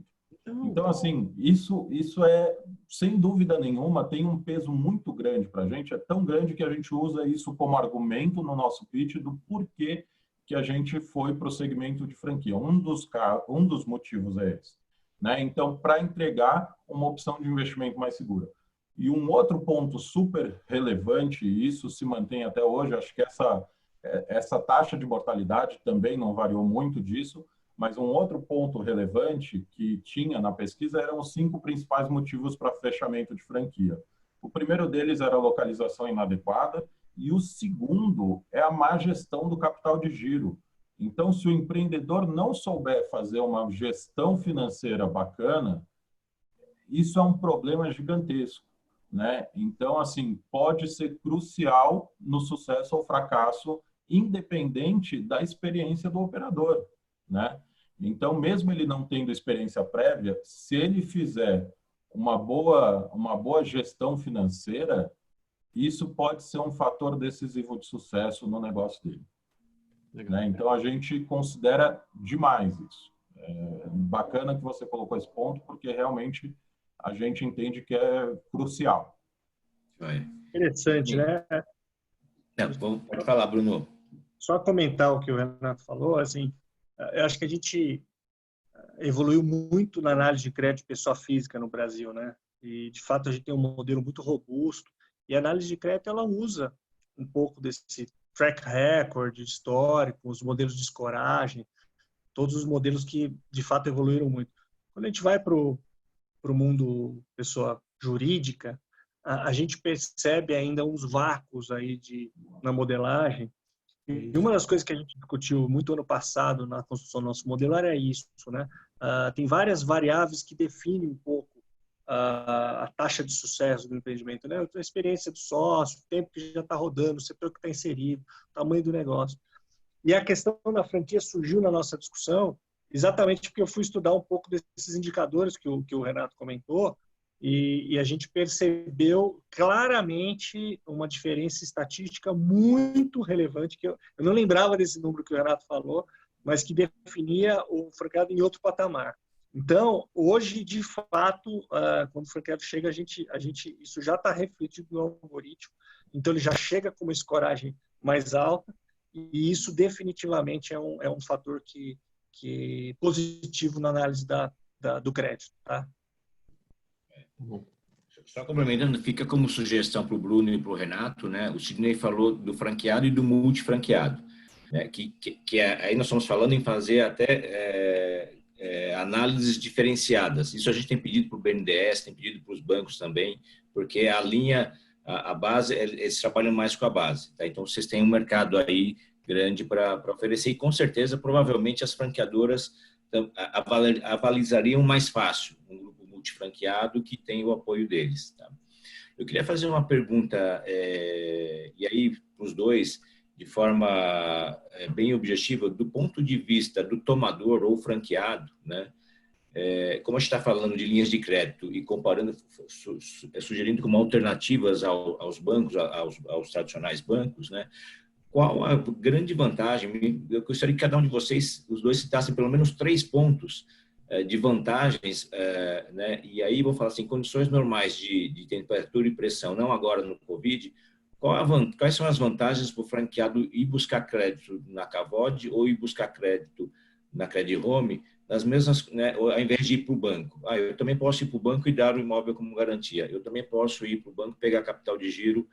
Então, assim, isso é, sem dúvida nenhuma, tem um peso muito grande para a gente. É tão grande que a gente usa isso como argumento no nosso pitch do porquê que a gente foi para o segmento de franquia. Um dos motivos é esse, né? Então, para entregar uma opção de investimento mais segura. E um outro ponto super relevante, e isso se mantém até hoje, acho que essa taxa de mortalidade também não variou muito disso, mas um outro ponto relevante que tinha na pesquisa eram os 5 principais motivos para fechamento de franquia. O primeiro deles era a localização inadequada e o segundo é a má gestão do capital de giro. Então, se o empreendedor não souber fazer uma gestão financeira bacana, isso é um problema gigantesco. né? Então, assim, pode ser crucial no sucesso ou fracasso, independente da experiência do operador, né? Então, mesmo ele não tendo experiência prévia, se ele fizer uma boa gestão financeira, isso pode ser um fator decisivo de sucesso no negócio dele. Né? Então, a gente considera demais isso. Bacana que você colocou esse ponto, porque realmente a gente entende que é crucial. Interessante, né? Pode falar, Bruno. Só comentar o que o Renato falou, assim, eu acho que a gente evoluiu muito na análise de crédito de pessoa física no Brasil, né? E, de fato, a gente tem um modelo muito robusto e a análise de crédito, ela usa um pouco desse track record histórico, os modelos de escoragem, todos os modelos que, de fato, evoluíram muito. Quando a gente vai para o mundo pessoa jurídica, a gente percebe ainda uns vácuos aí na modelagem. E uma das coisas que a gente discutiu muito ano passado na construção do nosso modelo era isso, né? Tem várias variáveis que definem um pouco a taxa de sucesso do empreendimento, né? A experiência do sócio, o tempo que já está rodando, o setor que está inserido, o tamanho do negócio. E a questão da franquia surgiu na nossa discussão exatamente porque eu fui estudar um pouco desses indicadores que o Renato comentou e a gente percebeu claramente uma diferença estatística muito relevante, que eu não lembrava desse número que o Renato falou, mas que definia o franqueado em outro patamar. Então, hoje, de fato, quando o franqueado chega, isso já está refletido no algoritmo, então ele já chega com uma escoragem mais alta, e isso definitivamente é um fator que positivo na análise do crédito. Tá? Só complementando, fica como sugestão para o Bruno e para o Renato, né? O Sidney falou do franqueado e do multifranqueado, né? Aí nós estamos falando em fazer até análises diferenciadas. Isso a gente tem pedido para o BNDES, tem pedido para os bancos também, porque a base, eles trabalham mais com a base. Tá? Então, vocês têm um mercado aí grande para oferecer e, com certeza, provavelmente as franqueadoras avalizariam mais fácil um grupo multifranqueado que tem o apoio deles. Tá? Eu queria fazer uma pergunta, e aí para os dois, de forma bem objetiva, do ponto de vista do tomador ou franqueado, né? Como a gente está falando de linhas de crédito e comparando, sugerindo como alternativas aos bancos, aos tradicionais bancos, né? Qual a grande vantagem? Eu gostaria que cada um de vocês, os dois, citassem pelo menos 3 pontos de vantagens, né? E aí vou falar assim, condições normais de temperatura e pressão, não agora no Covid. Quais são as vantagens para o franqueado ir buscar crédito na Cavod ou ir buscar crédito na Credit Home, das mesmas, né, ao invés de ir para o banco? Eu também posso ir para o banco e dar o imóvel como garantia. Eu também posso ir para o banco, pegar capital de giro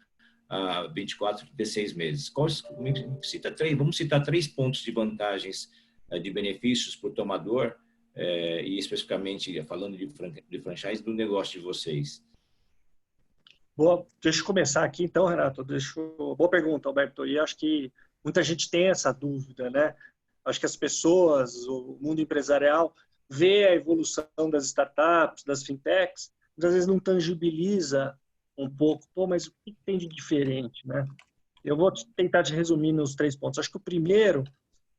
a 24, 36 meses. Vamos citar 3 pontos de vantagens de benefícios para o tomador, e especificamente falando de franchise do negócio de vocês. Boa, deixa eu começar aqui então, Renato. Boa pergunta, Alberto. E acho que muita gente tem essa dúvida, né? Acho que as pessoas, o mundo empresarial, vê a evolução das startups, das fintechs, muitas vezes não tangibiliza um pouco, mas o que tem de diferente, né? Eu vou tentar te resumir nos 3 pontos. Acho que o primeiro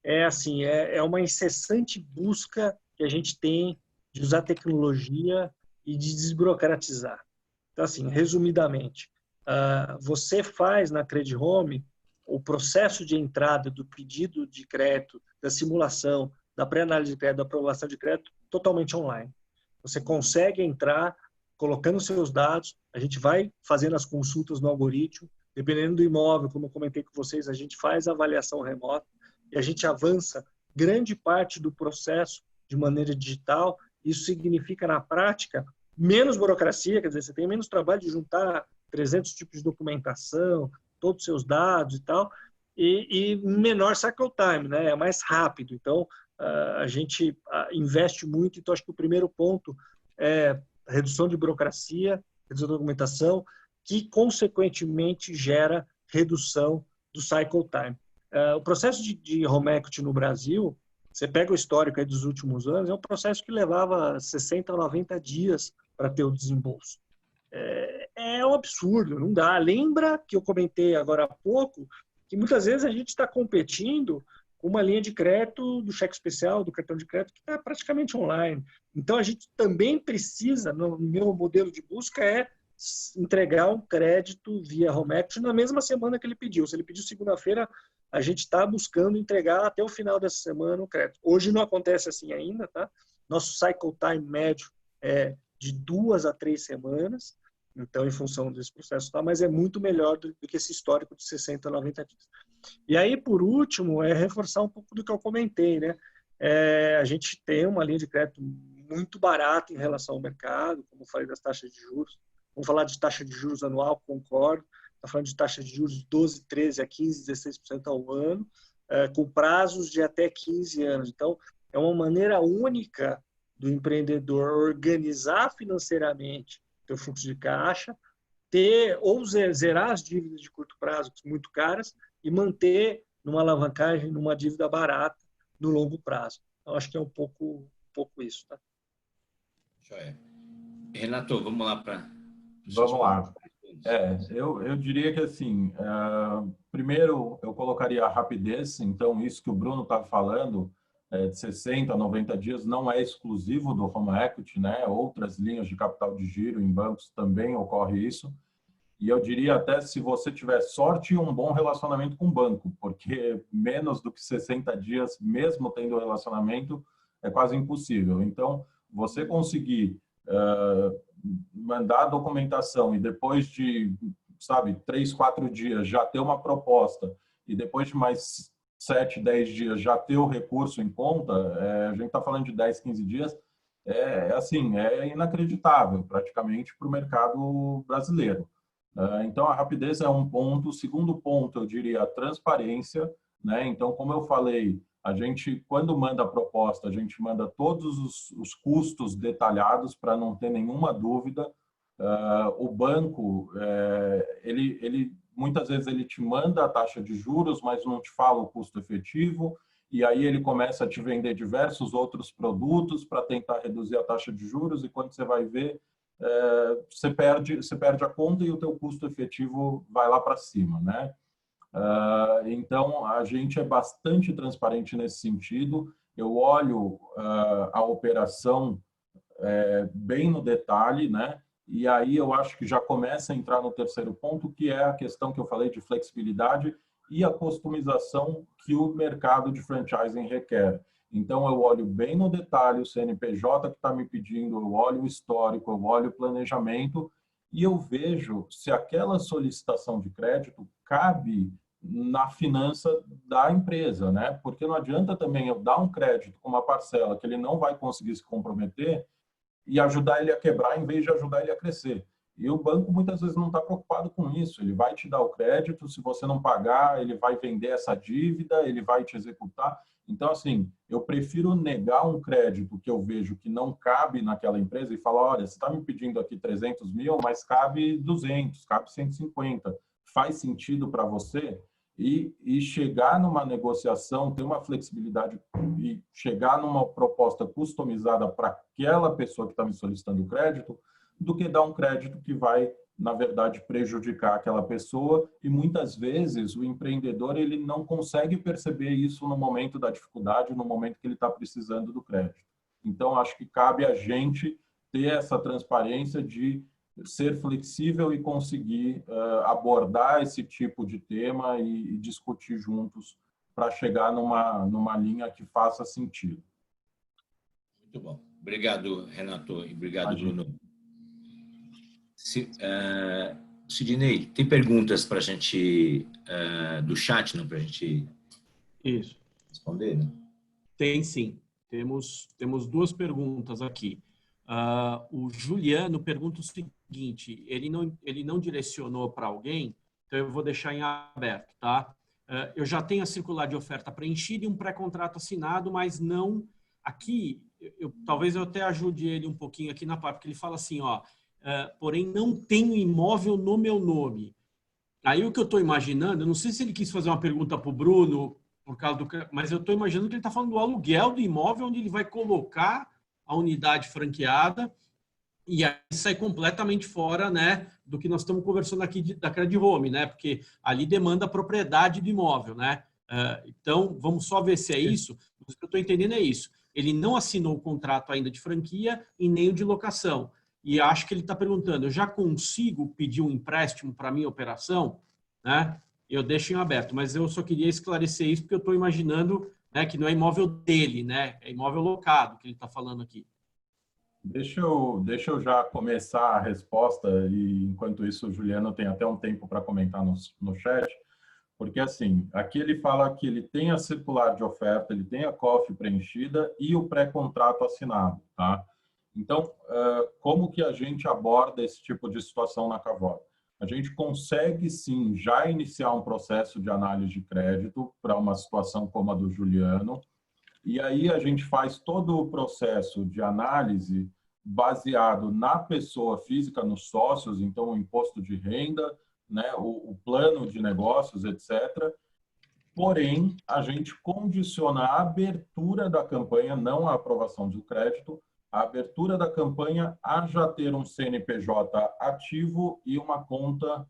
é uma incessante busca que a gente tem de usar tecnologia e de desburocratizar. Então, assim, resumidamente, você faz na Credit Home o processo de entrada do pedido de crédito, da simulação, da pré-análise de crédito, da aprovação de crédito, totalmente online. Você consegue entrar colocando seus dados, a gente vai fazendo as consultas no algoritmo, dependendo do imóvel, como eu comentei com vocês, a gente faz a avaliação remota e a gente avança grande parte do processo de maneira digital. Isso significa, na prática, menos burocracia, quer dizer, você tem menos trabalho de juntar 300 tipos de documentação, todos os seus dados e tal, e menor cycle time, né? É mais rápido. Então, a gente investe muito. Então, acho que o primeiro ponto é a redução de burocracia, redução de documentação, que, consequentemente, gera redução do cycle time. O processo de home equity no Brasil, você pega o histórico aí dos últimos anos, é um processo que levava 60 a 90 dias para ter o desembolso. É uma absurdo, não dá. Lembra que eu comentei agora há pouco que muitas vezes a gente está competindo com uma linha de crédito do cheque especial, do cartão de crédito, que está praticamente online. Então, a gente também precisa, no meu modelo de busca, entregar um crédito via home equity na mesma semana que ele pediu. Se ele pediu segunda-feira, a gente está buscando entregar até o final dessa semana o crédito. Hoje não acontece assim ainda, tá? Nosso cycle time médio é de 2 a 3 semanas, então, em função desse processo, tá? Mas é muito melhor do que esse histórico de 60 a 90 dias. E aí, por último, reforçar um pouco do que eu comentei, né? A gente tem uma linha de crédito muito barata em relação ao mercado, como eu falei das taxas de juros. Vamos falar de taxa de juros anual, concordo. Está falando de taxa de juros de 12, 13 a 15, 16% ao ano, com prazos de até 15 anos. Então, é uma maneira única do empreendedor organizar financeiramente o fluxo de caixa, ou zerar as dívidas de curto prazo, muito caras, e manter numa alavancagem, numa dívida barata no longo prazo. Então, acho que é um pouco isso. Tá? Joia. Renato, vamos lá para... Vamos lá. Eu diria que, assim, primeiro eu colocaria a rapidez. Então, isso que o Bruno estava falando, de 60 a 90 dias, não é exclusivo do home equity, né? Outras linhas de capital de giro em bancos também ocorre isso. E eu diria até se você tiver sorte e um bom relacionamento com o banco, porque menos do que 60 dias, mesmo tendo relacionamento, é quase impossível. Então, você conseguir mandar a documentação e depois de, 3, 4 dias já ter uma proposta e depois de mais 7, 10 dias já ter o recurso em conta, a gente está falando de 10, 15 dias, é inacreditável praticamente para o mercado brasileiro. Então, a rapidez é um ponto. O segundo ponto, eu diria, a transparência, né? Então, como eu falei, a gente, quando manda a proposta, a gente manda todos os custos detalhados para não ter nenhuma dúvida. O banco, ele muitas vezes ele te manda a taxa de juros, mas não te fala o custo efetivo, e aí ele começa a te vender diversos outros produtos para tentar reduzir a taxa de juros, e quando você vai ver, você perde a conta e o teu custo efetivo vai lá para cima, né? Então, a gente é bastante transparente nesse sentido. Eu olho a operação bem no detalhe, né? E aí eu acho que já começa a entrar no terceiro ponto, que é a questão que eu falei de flexibilidade e a customização que o mercado de franchising requer. Então, eu olho bem no detalhe o CNPJ que está me pedindo, eu olho o histórico, eu olho o planejamento e eu vejo se aquela solicitação de crédito cabe na finança da empresa, né? Porque não adianta também eu dar um crédito com uma parcela que ele não vai conseguir se comprometer e ajudar ele a quebrar em vez de ajudar ele a crescer. E o banco muitas vezes não está preocupado com isso. Ele vai te dar o crédito, se você não pagar, ele vai vender essa dívida, ele vai te executar. Então, assim, eu prefiro negar um crédito que eu vejo que não cabe naquela empresa e falar, olha, você está me pedindo aqui 300 mil, mas cabe 200, cabe 150. Faz sentido para você? E chegar numa negociação, ter uma flexibilidade e chegar numa proposta customizada para aquela pessoa que está me solicitando o crédito, do que dar um crédito que vai, na verdade, prejudicar aquela pessoa. E muitas vezes o empreendedor ele não consegue perceber isso no momento da dificuldade, no momento que ele está precisando do crédito. Então, acho que cabe a gente ter essa transparência de ser flexível e conseguir abordar esse tipo de tema e discutir juntos para chegar numa linha que faça sentido. Muito bom. Obrigado, Renato, e obrigado, Bruno. Sidney, tem perguntas para a gente do chat, não, para a gente responder? Né? Tem sim. Temos 2 perguntas aqui. O Juliano pergunta o seguinte, ele não direcionou para alguém, então eu vou deixar em aberto, tá? Eu já tenho a circular de oferta preenchida e um pré-contrato assinado, mas não aqui, talvez eu até ajude ele um pouquinho aqui na parte, porque ele fala assim, ó, porém não tenho imóvel no meu nome. Aí o que eu estou imaginando, eu não sei se ele quis fazer uma pergunta para o Bruno, mas eu estou imaginando que ele está falando do aluguel do imóvel onde ele vai colocar a unidade franqueada, E aí sai completamente fora, né, do que nós estamos conversando aqui da Credit Home, né? Porque ali demanda a propriedade do imóvel, né? Então, vamos só ver se é isso. O que eu estou entendendo é isso. Ele não assinou o contrato ainda de franquia e nem o de locação. E acho que ele está perguntando, eu já consigo pedir um empréstimo para a minha operação? Né? Eu deixo em aberto, mas eu só queria esclarecer isso porque eu estou imaginando, né, que não é imóvel dele, né? É imóvel locado que ele está falando aqui. Deixa eu já começar a resposta e, enquanto isso, o Juliano tem até um tempo para comentar no chat, porque, assim, aqui ele fala que ele tem a circular de oferta, ele tem a COF preenchida e o pré-contrato assinado, tá? Então, como que a gente aborda esse tipo de situação na Cavour? A gente consegue, sim, já iniciar um processo de análise de crédito para uma situação como a do Juliano, e aí a gente faz todo o processo de análise baseado na pessoa física, nos sócios, então o imposto de renda, né, o plano de negócios, etc. Porém, a gente condiciona a abertura da campanha, não a aprovação do crédito, a abertura da campanha a já ter um CNPJ ativo e uma conta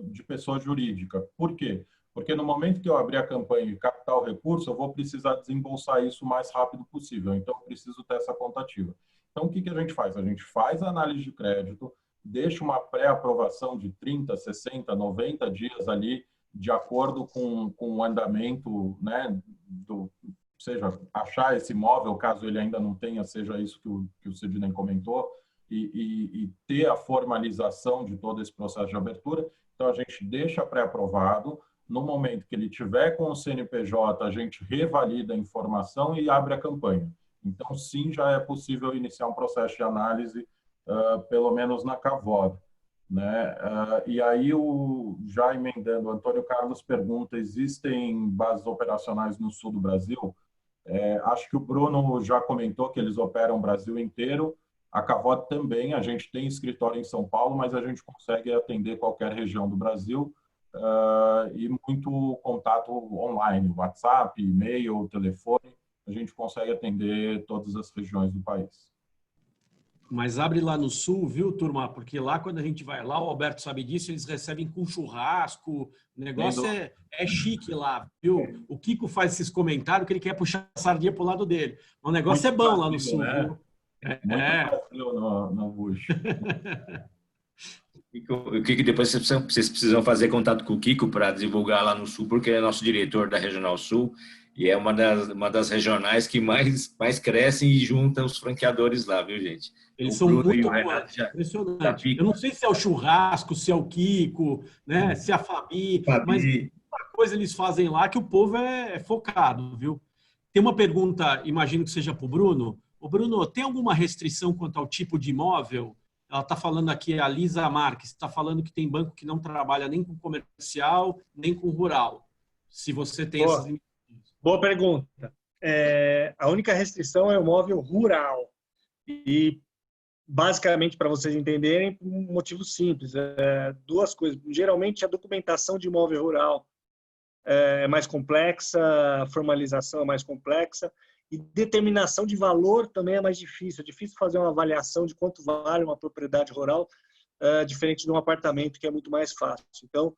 de pessoa jurídica. Por quê? Porque no momento que eu abrir a campanha e captar o recurso, eu vou precisar desembolsar isso o mais rápido possível. Então, eu preciso ter essa conta ativa. Então, o que a gente faz? A gente faz a análise de crédito, deixa uma pré-aprovação de 30, 60, 90 dias ali, de acordo com o andamento, né, seja, achar esse imóvel, caso ele ainda não tenha, seja isso que o Sidney comentou, e ter a formalização de todo esse processo de abertura. Então, a gente deixa pré-aprovado. No momento que ele tiver com o CNPJ, a gente revalida a informação e abre a campanha. Então, sim, já é possível iniciar um processo de análise, pelo menos na Cavour, né? E aí, já emendando, o Antônio Carlos pergunta, existem bases operacionais no sul do Brasil? Acho que o Bruno já comentou que eles operam o Brasil inteiro. A Cavour também, a gente tem escritório em São Paulo, mas a gente consegue atender qualquer região do Brasil. E muito contato online, WhatsApp, e-mail, telefone, a gente consegue atender todas as regiões do país. Mas abre lá no sul, viu, turma? Porque lá, quando a gente vai lá, o Alberto sabe disso, eles recebem com churrasco, o negócio é chique lá, viu? O Kiko faz esses comentários que ele quer puxar a sardinha pro lado dele. O negócio muito é bom lá no sul, né? Viu? Muito no bucho. O Kiko, depois vocês precisam fazer contato com o Kiko para divulgar lá no Sul, porque ele é nosso diretor da Regional Sul e é uma das regionais que mais crescem e juntam os franqueadores lá, viu, gente? Eles são muito impressionantes. Eu não sei se é o churrasco, se é o Kiko, né? Se é a Fabi, mas muita coisa eles fazem lá que o povo é focado, viu? Tem uma pergunta, imagino que seja para o Bruno. Ô, Bruno, tem alguma restrição quanto ao tipo de imóvel? Ela está falando aqui, a Lisa Marques, está falando que tem banco que não trabalha nem com comercial, nem com rural. Se você tem essas limitações. Boa pergunta. A única restrição é o imóvel rural. E, basicamente, para vocês entenderem, por um motivo simples. Duas coisas. Geralmente, a documentação de imóvel rural é mais complexa, a formalização é mais complexa, e determinação de valor também é mais difícil. É difícil fazer uma avaliação de quanto vale uma propriedade rural, diferente de um apartamento, que é muito mais fácil. Então,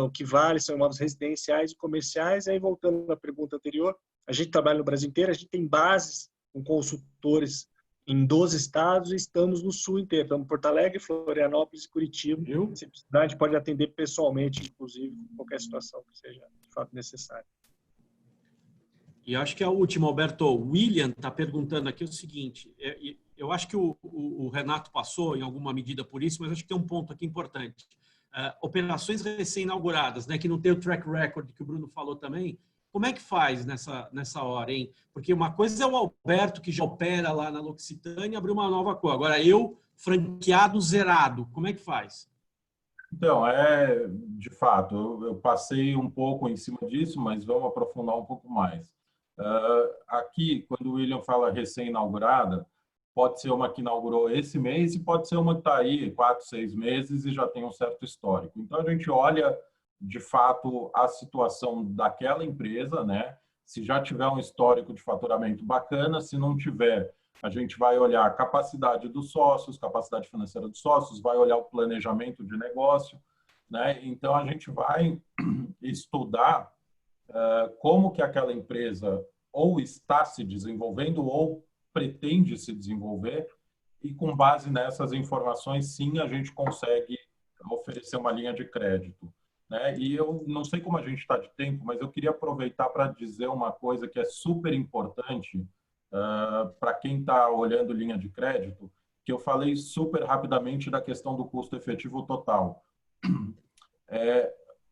o que vale são imóveis residenciais e comerciais. Aí, voltando à pergunta anterior, a gente trabalha no Brasil inteiro, a gente tem bases com consultores em 12 estados e estamos no sul inteiro. Estamos em Porto Alegre, Florianópolis e Curitiba. Se precisar, a gente pode atender pessoalmente, inclusive, em qualquer situação que seja de fato necessária. E acho que a última, Alberto, o William está perguntando aqui o seguinte, eu acho que o Renato passou em alguma medida por isso, mas acho que tem um ponto aqui importante. Operações recém-inauguradas, né, que não tem o track record que o Bruno falou também, como é que faz nessa hora, hein? Porque uma coisa é o Alberto, que já opera lá na L'Occitânia, abrir uma nova coisa. Agora, eu, franqueado zerado, como é que faz? Então, de fato, eu passei um pouco em cima disso, mas vamos aprofundar um pouco mais. Aqui, quando o William fala recém-inaugurada, pode ser uma que inaugurou esse mês e pode ser uma que está aí 4, 6 meses e já tem um certo histórico. Então, a gente olha, de fato, a situação daquela empresa, né? Se já tiver um histórico de faturamento bacana, se não tiver, a gente vai olhar a capacidade dos sócios, capacidade financeira dos sócios, vai olhar o planejamento de negócio, né? Então, a gente vai estudar como que aquela empresa ou está se desenvolvendo ou pretende se desenvolver, e com base nessas informações, sim, a gente consegue oferecer uma linha de crédito, né? E eu não sei como a gente está de tempo, mas eu queria aproveitar para dizer uma coisa que é super importante para quem está olhando linha de crédito, que eu falei super rapidamente da questão do custo efetivo total.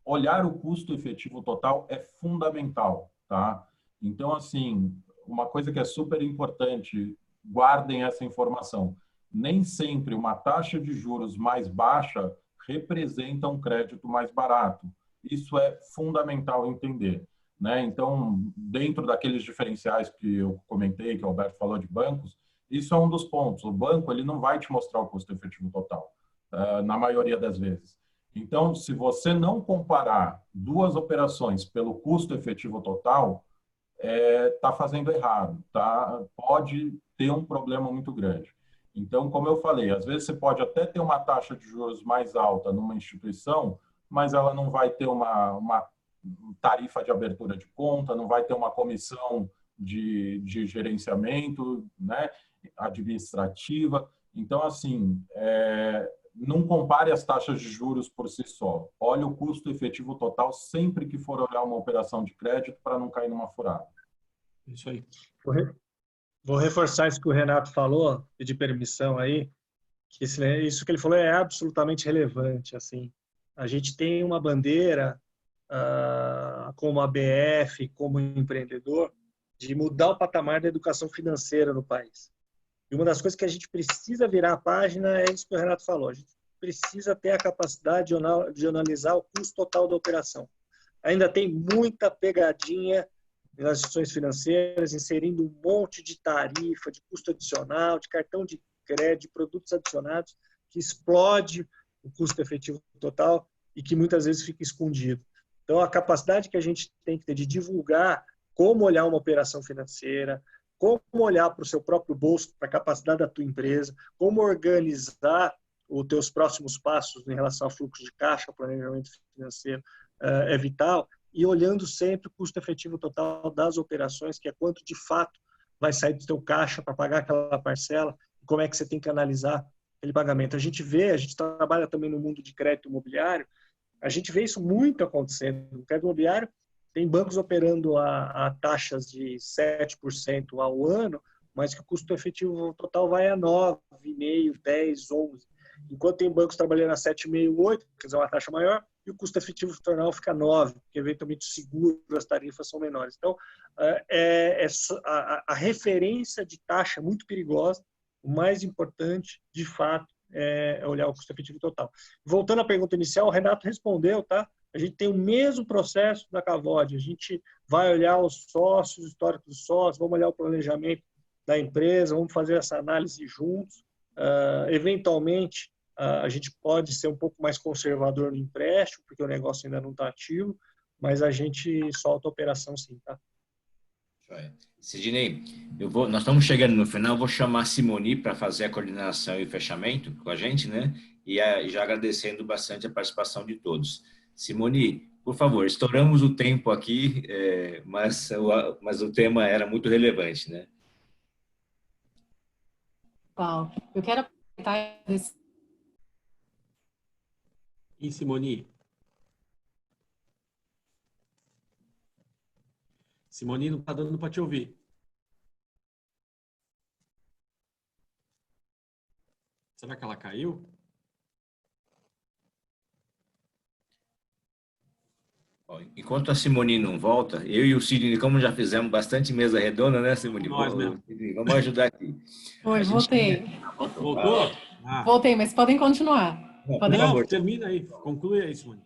Olhar o custo efetivo total é fundamental, tá? Então, assim, uma coisa que é super importante, guardem essa informação. Nem sempre uma taxa de juros mais baixa representa um crédito mais barato. Isso é fundamental entender, né? Então, dentro daqueles diferenciais que eu comentei, que o Alberto falou de bancos, isso é um dos pontos. O banco, ele não vai te mostrar o custo efetivo total, na maioria das vezes. Então, se você não comparar duas operações pelo custo efetivo total, está fazendo errado, tá? Pode ter um problema muito grande. Então, como eu falei, às vezes você pode até ter uma taxa de juros mais alta numa instituição, mas ela não vai ter uma tarifa de abertura de conta, não vai ter uma comissão de gerenciamento, né, administrativa. Então, assim, não compare as taxas de juros por si só. Olhe o custo efetivo total sempre que for olhar uma operação de crédito para não cair numa furada. Isso aí. Vou reforçar isso que o Renato falou, pedir permissão aí, que isso que ele falou é absolutamente relevante. Assim, a gente tem uma bandeira, como a BF, como empreendedor, de mudar o patamar da educação financeira no país. E uma das coisas que a gente precisa virar a página é isso que o Renato falou. A gente precisa ter a capacidade de analisar o custo total da operação. Ainda tem muita pegadinha nas instituições financeiras, inserindo um monte de tarifa, de custo adicional, de cartão de crédito, de produtos adicionados, que explode o custo efetivo total e que muitas vezes fica escondido. Então, a capacidade que a gente tem que ter de divulgar como olhar uma operação financeira, como olhar para o seu próprio bolso, para a capacidade da tua empresa, como organizar os teus próximos passos em relação a fluxo de caixa, planejamento financeiro, é vital. E olhando sempre o custo efetivo total das operações, que é quanto de fato vai sair do teu caixa para pagar aquela parcela, e como é que você tem que analisar aquele pagamento. A gente trabalha também no mundo de crédito imobiliário, a gente vê isso muito acontecendo. No crédito imobiliário, tem bancos operando a taxas de 7% ao ano, mas que o custo efetivo total vai a 9,5%, 10%, 11%. Enquanto tem bancos trabalhando a 7,5%, 8%, quer dizer, uma taxa maior, e o custo efetivo total fica 9%, porque eventualmente o seguro, as tarifas são menores. Então, a referência de taxa é muito perigosa. O mais importante, de fato, é olhar o custo efetivo total. Voltando à pergunta inicial, o Renato respondeu, tá? A gente tem o mesmo processo da Cavod. A gente vai olhar os sócios, o histórico dos sócios, vamos olhar o planejamento da empresa, vamos fazer essa análise juntos. Eventualmente, a gente pode ser um pouco mais conservador no empréstimo, porque o negócio ainda não está ativo, mas a gente solta a operação sim, tá? Sidney, nós estamos chegando no final, vou chamar a Simoni para fazer a coordenação e o fechamento com a gente, né? E já agradecendo bastante a participação de todos. Simoni, por favor, estouramos o tempo aqui, mas o tema era muito relevante, né? Paulo, eu quero aproveitar esse... E Simoni? Simoni, não está dando para te ouvir. Será que ela caiu? Enquanto a Simoni não volta, eu e o Sidney, como já fizemos bastante mesa redonda, né, Simoni? Nós mesmo. Vamos ajudar aqui. Oi, voltei. Voltou? Voltei, mas podem continuar. Por favor. Termina aí, conclui aí, Simoni.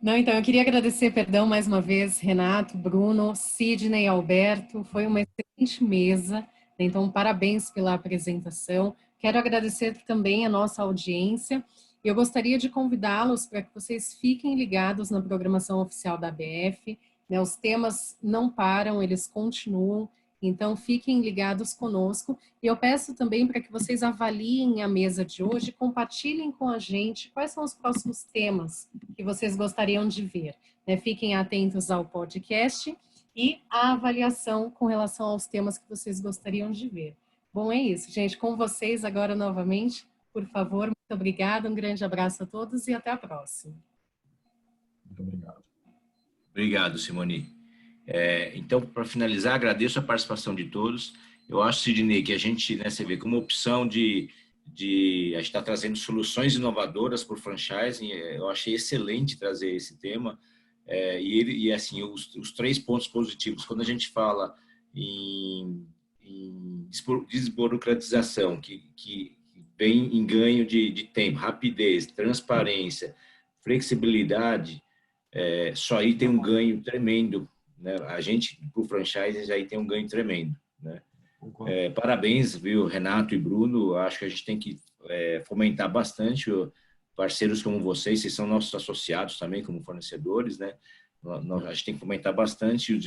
Não, então, eu queria agradecer, perdão, mais uma vez, Renato, Bruno, Sidney, Alberto. Foi uma excelente mesa. Então, parabéns pela apresentação. Quero agradecer também a nossa audiência. Eu gostaria de convidá-los para que vocês fiquem ligados na programação oficial da ABF. Os temas não param, eles continuam. Então, fiquem ligados conosco. E eu peço também para que vocês avaliem a mesa de hoje, compartilhem com a gente quais são os próximos temas que vocês gostariam de ver. Né? Fiquem atentos ao podcast e à avaliação com relação aos temas que vocês gostariam de ver. Bom, é isso, gente. Com vocês agora novamente, por favor, muito obrigada, um grande abraço a todos e até a próxima. Muito obrigado. Obrigado, Simone. Então, para finalizar, agradeço a participação de todos. Eu acho, Sidney, que a gente, né, você vê como opção a gente está trazendo soluções inovadoras para o franchising. Eu achei excelente trazer esse tema. E assim, os 3 pontos positivos, quando a gente fala em desburocratização, que vem em ganho de tempo, rapidez, transparência, flexibilidade, só aí tem um ganho tremendo, né? A gente, para o franchise, aí tem um ganho tremendo, né? Parabéns, viu, Renato e Bruno. Acho que a gente tem que fomentar bastante parceiros como vocês são nossos associados também como fornecedores, né? A gente tem que fomentar bastante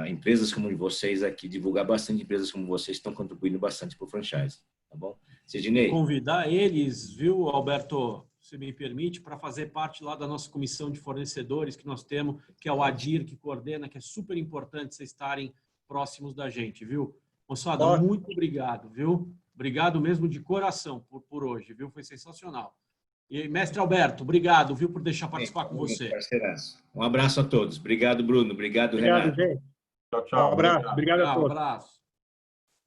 empresas como vocês aqui, divulgar bastante empresas como vocês que estão contribuindo bastante para o franchise, tá bom? Sidney? Convidar eles, viu, Alberto, se me permite, para fazer parte lá da nossa comissão de fornecedores que nós temos, que é o ADIR, que coordena, que é super importante vocês estarem próximos da gente, viu? Moçada, muito obrigado, viu? Obrigado mesmo de coração por hoje, viu? Foi sensacional. E, mestre Alberto, obrigado, viu, por deixar participar com você. Parceiraço. Um abraço a todos. Obrigado, Bruno. Obrigado, Obrigado, Renato. gente. Tchau, tchau. Um abraço. Obrigado a todos. Um abraço.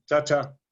Tchau, tchau.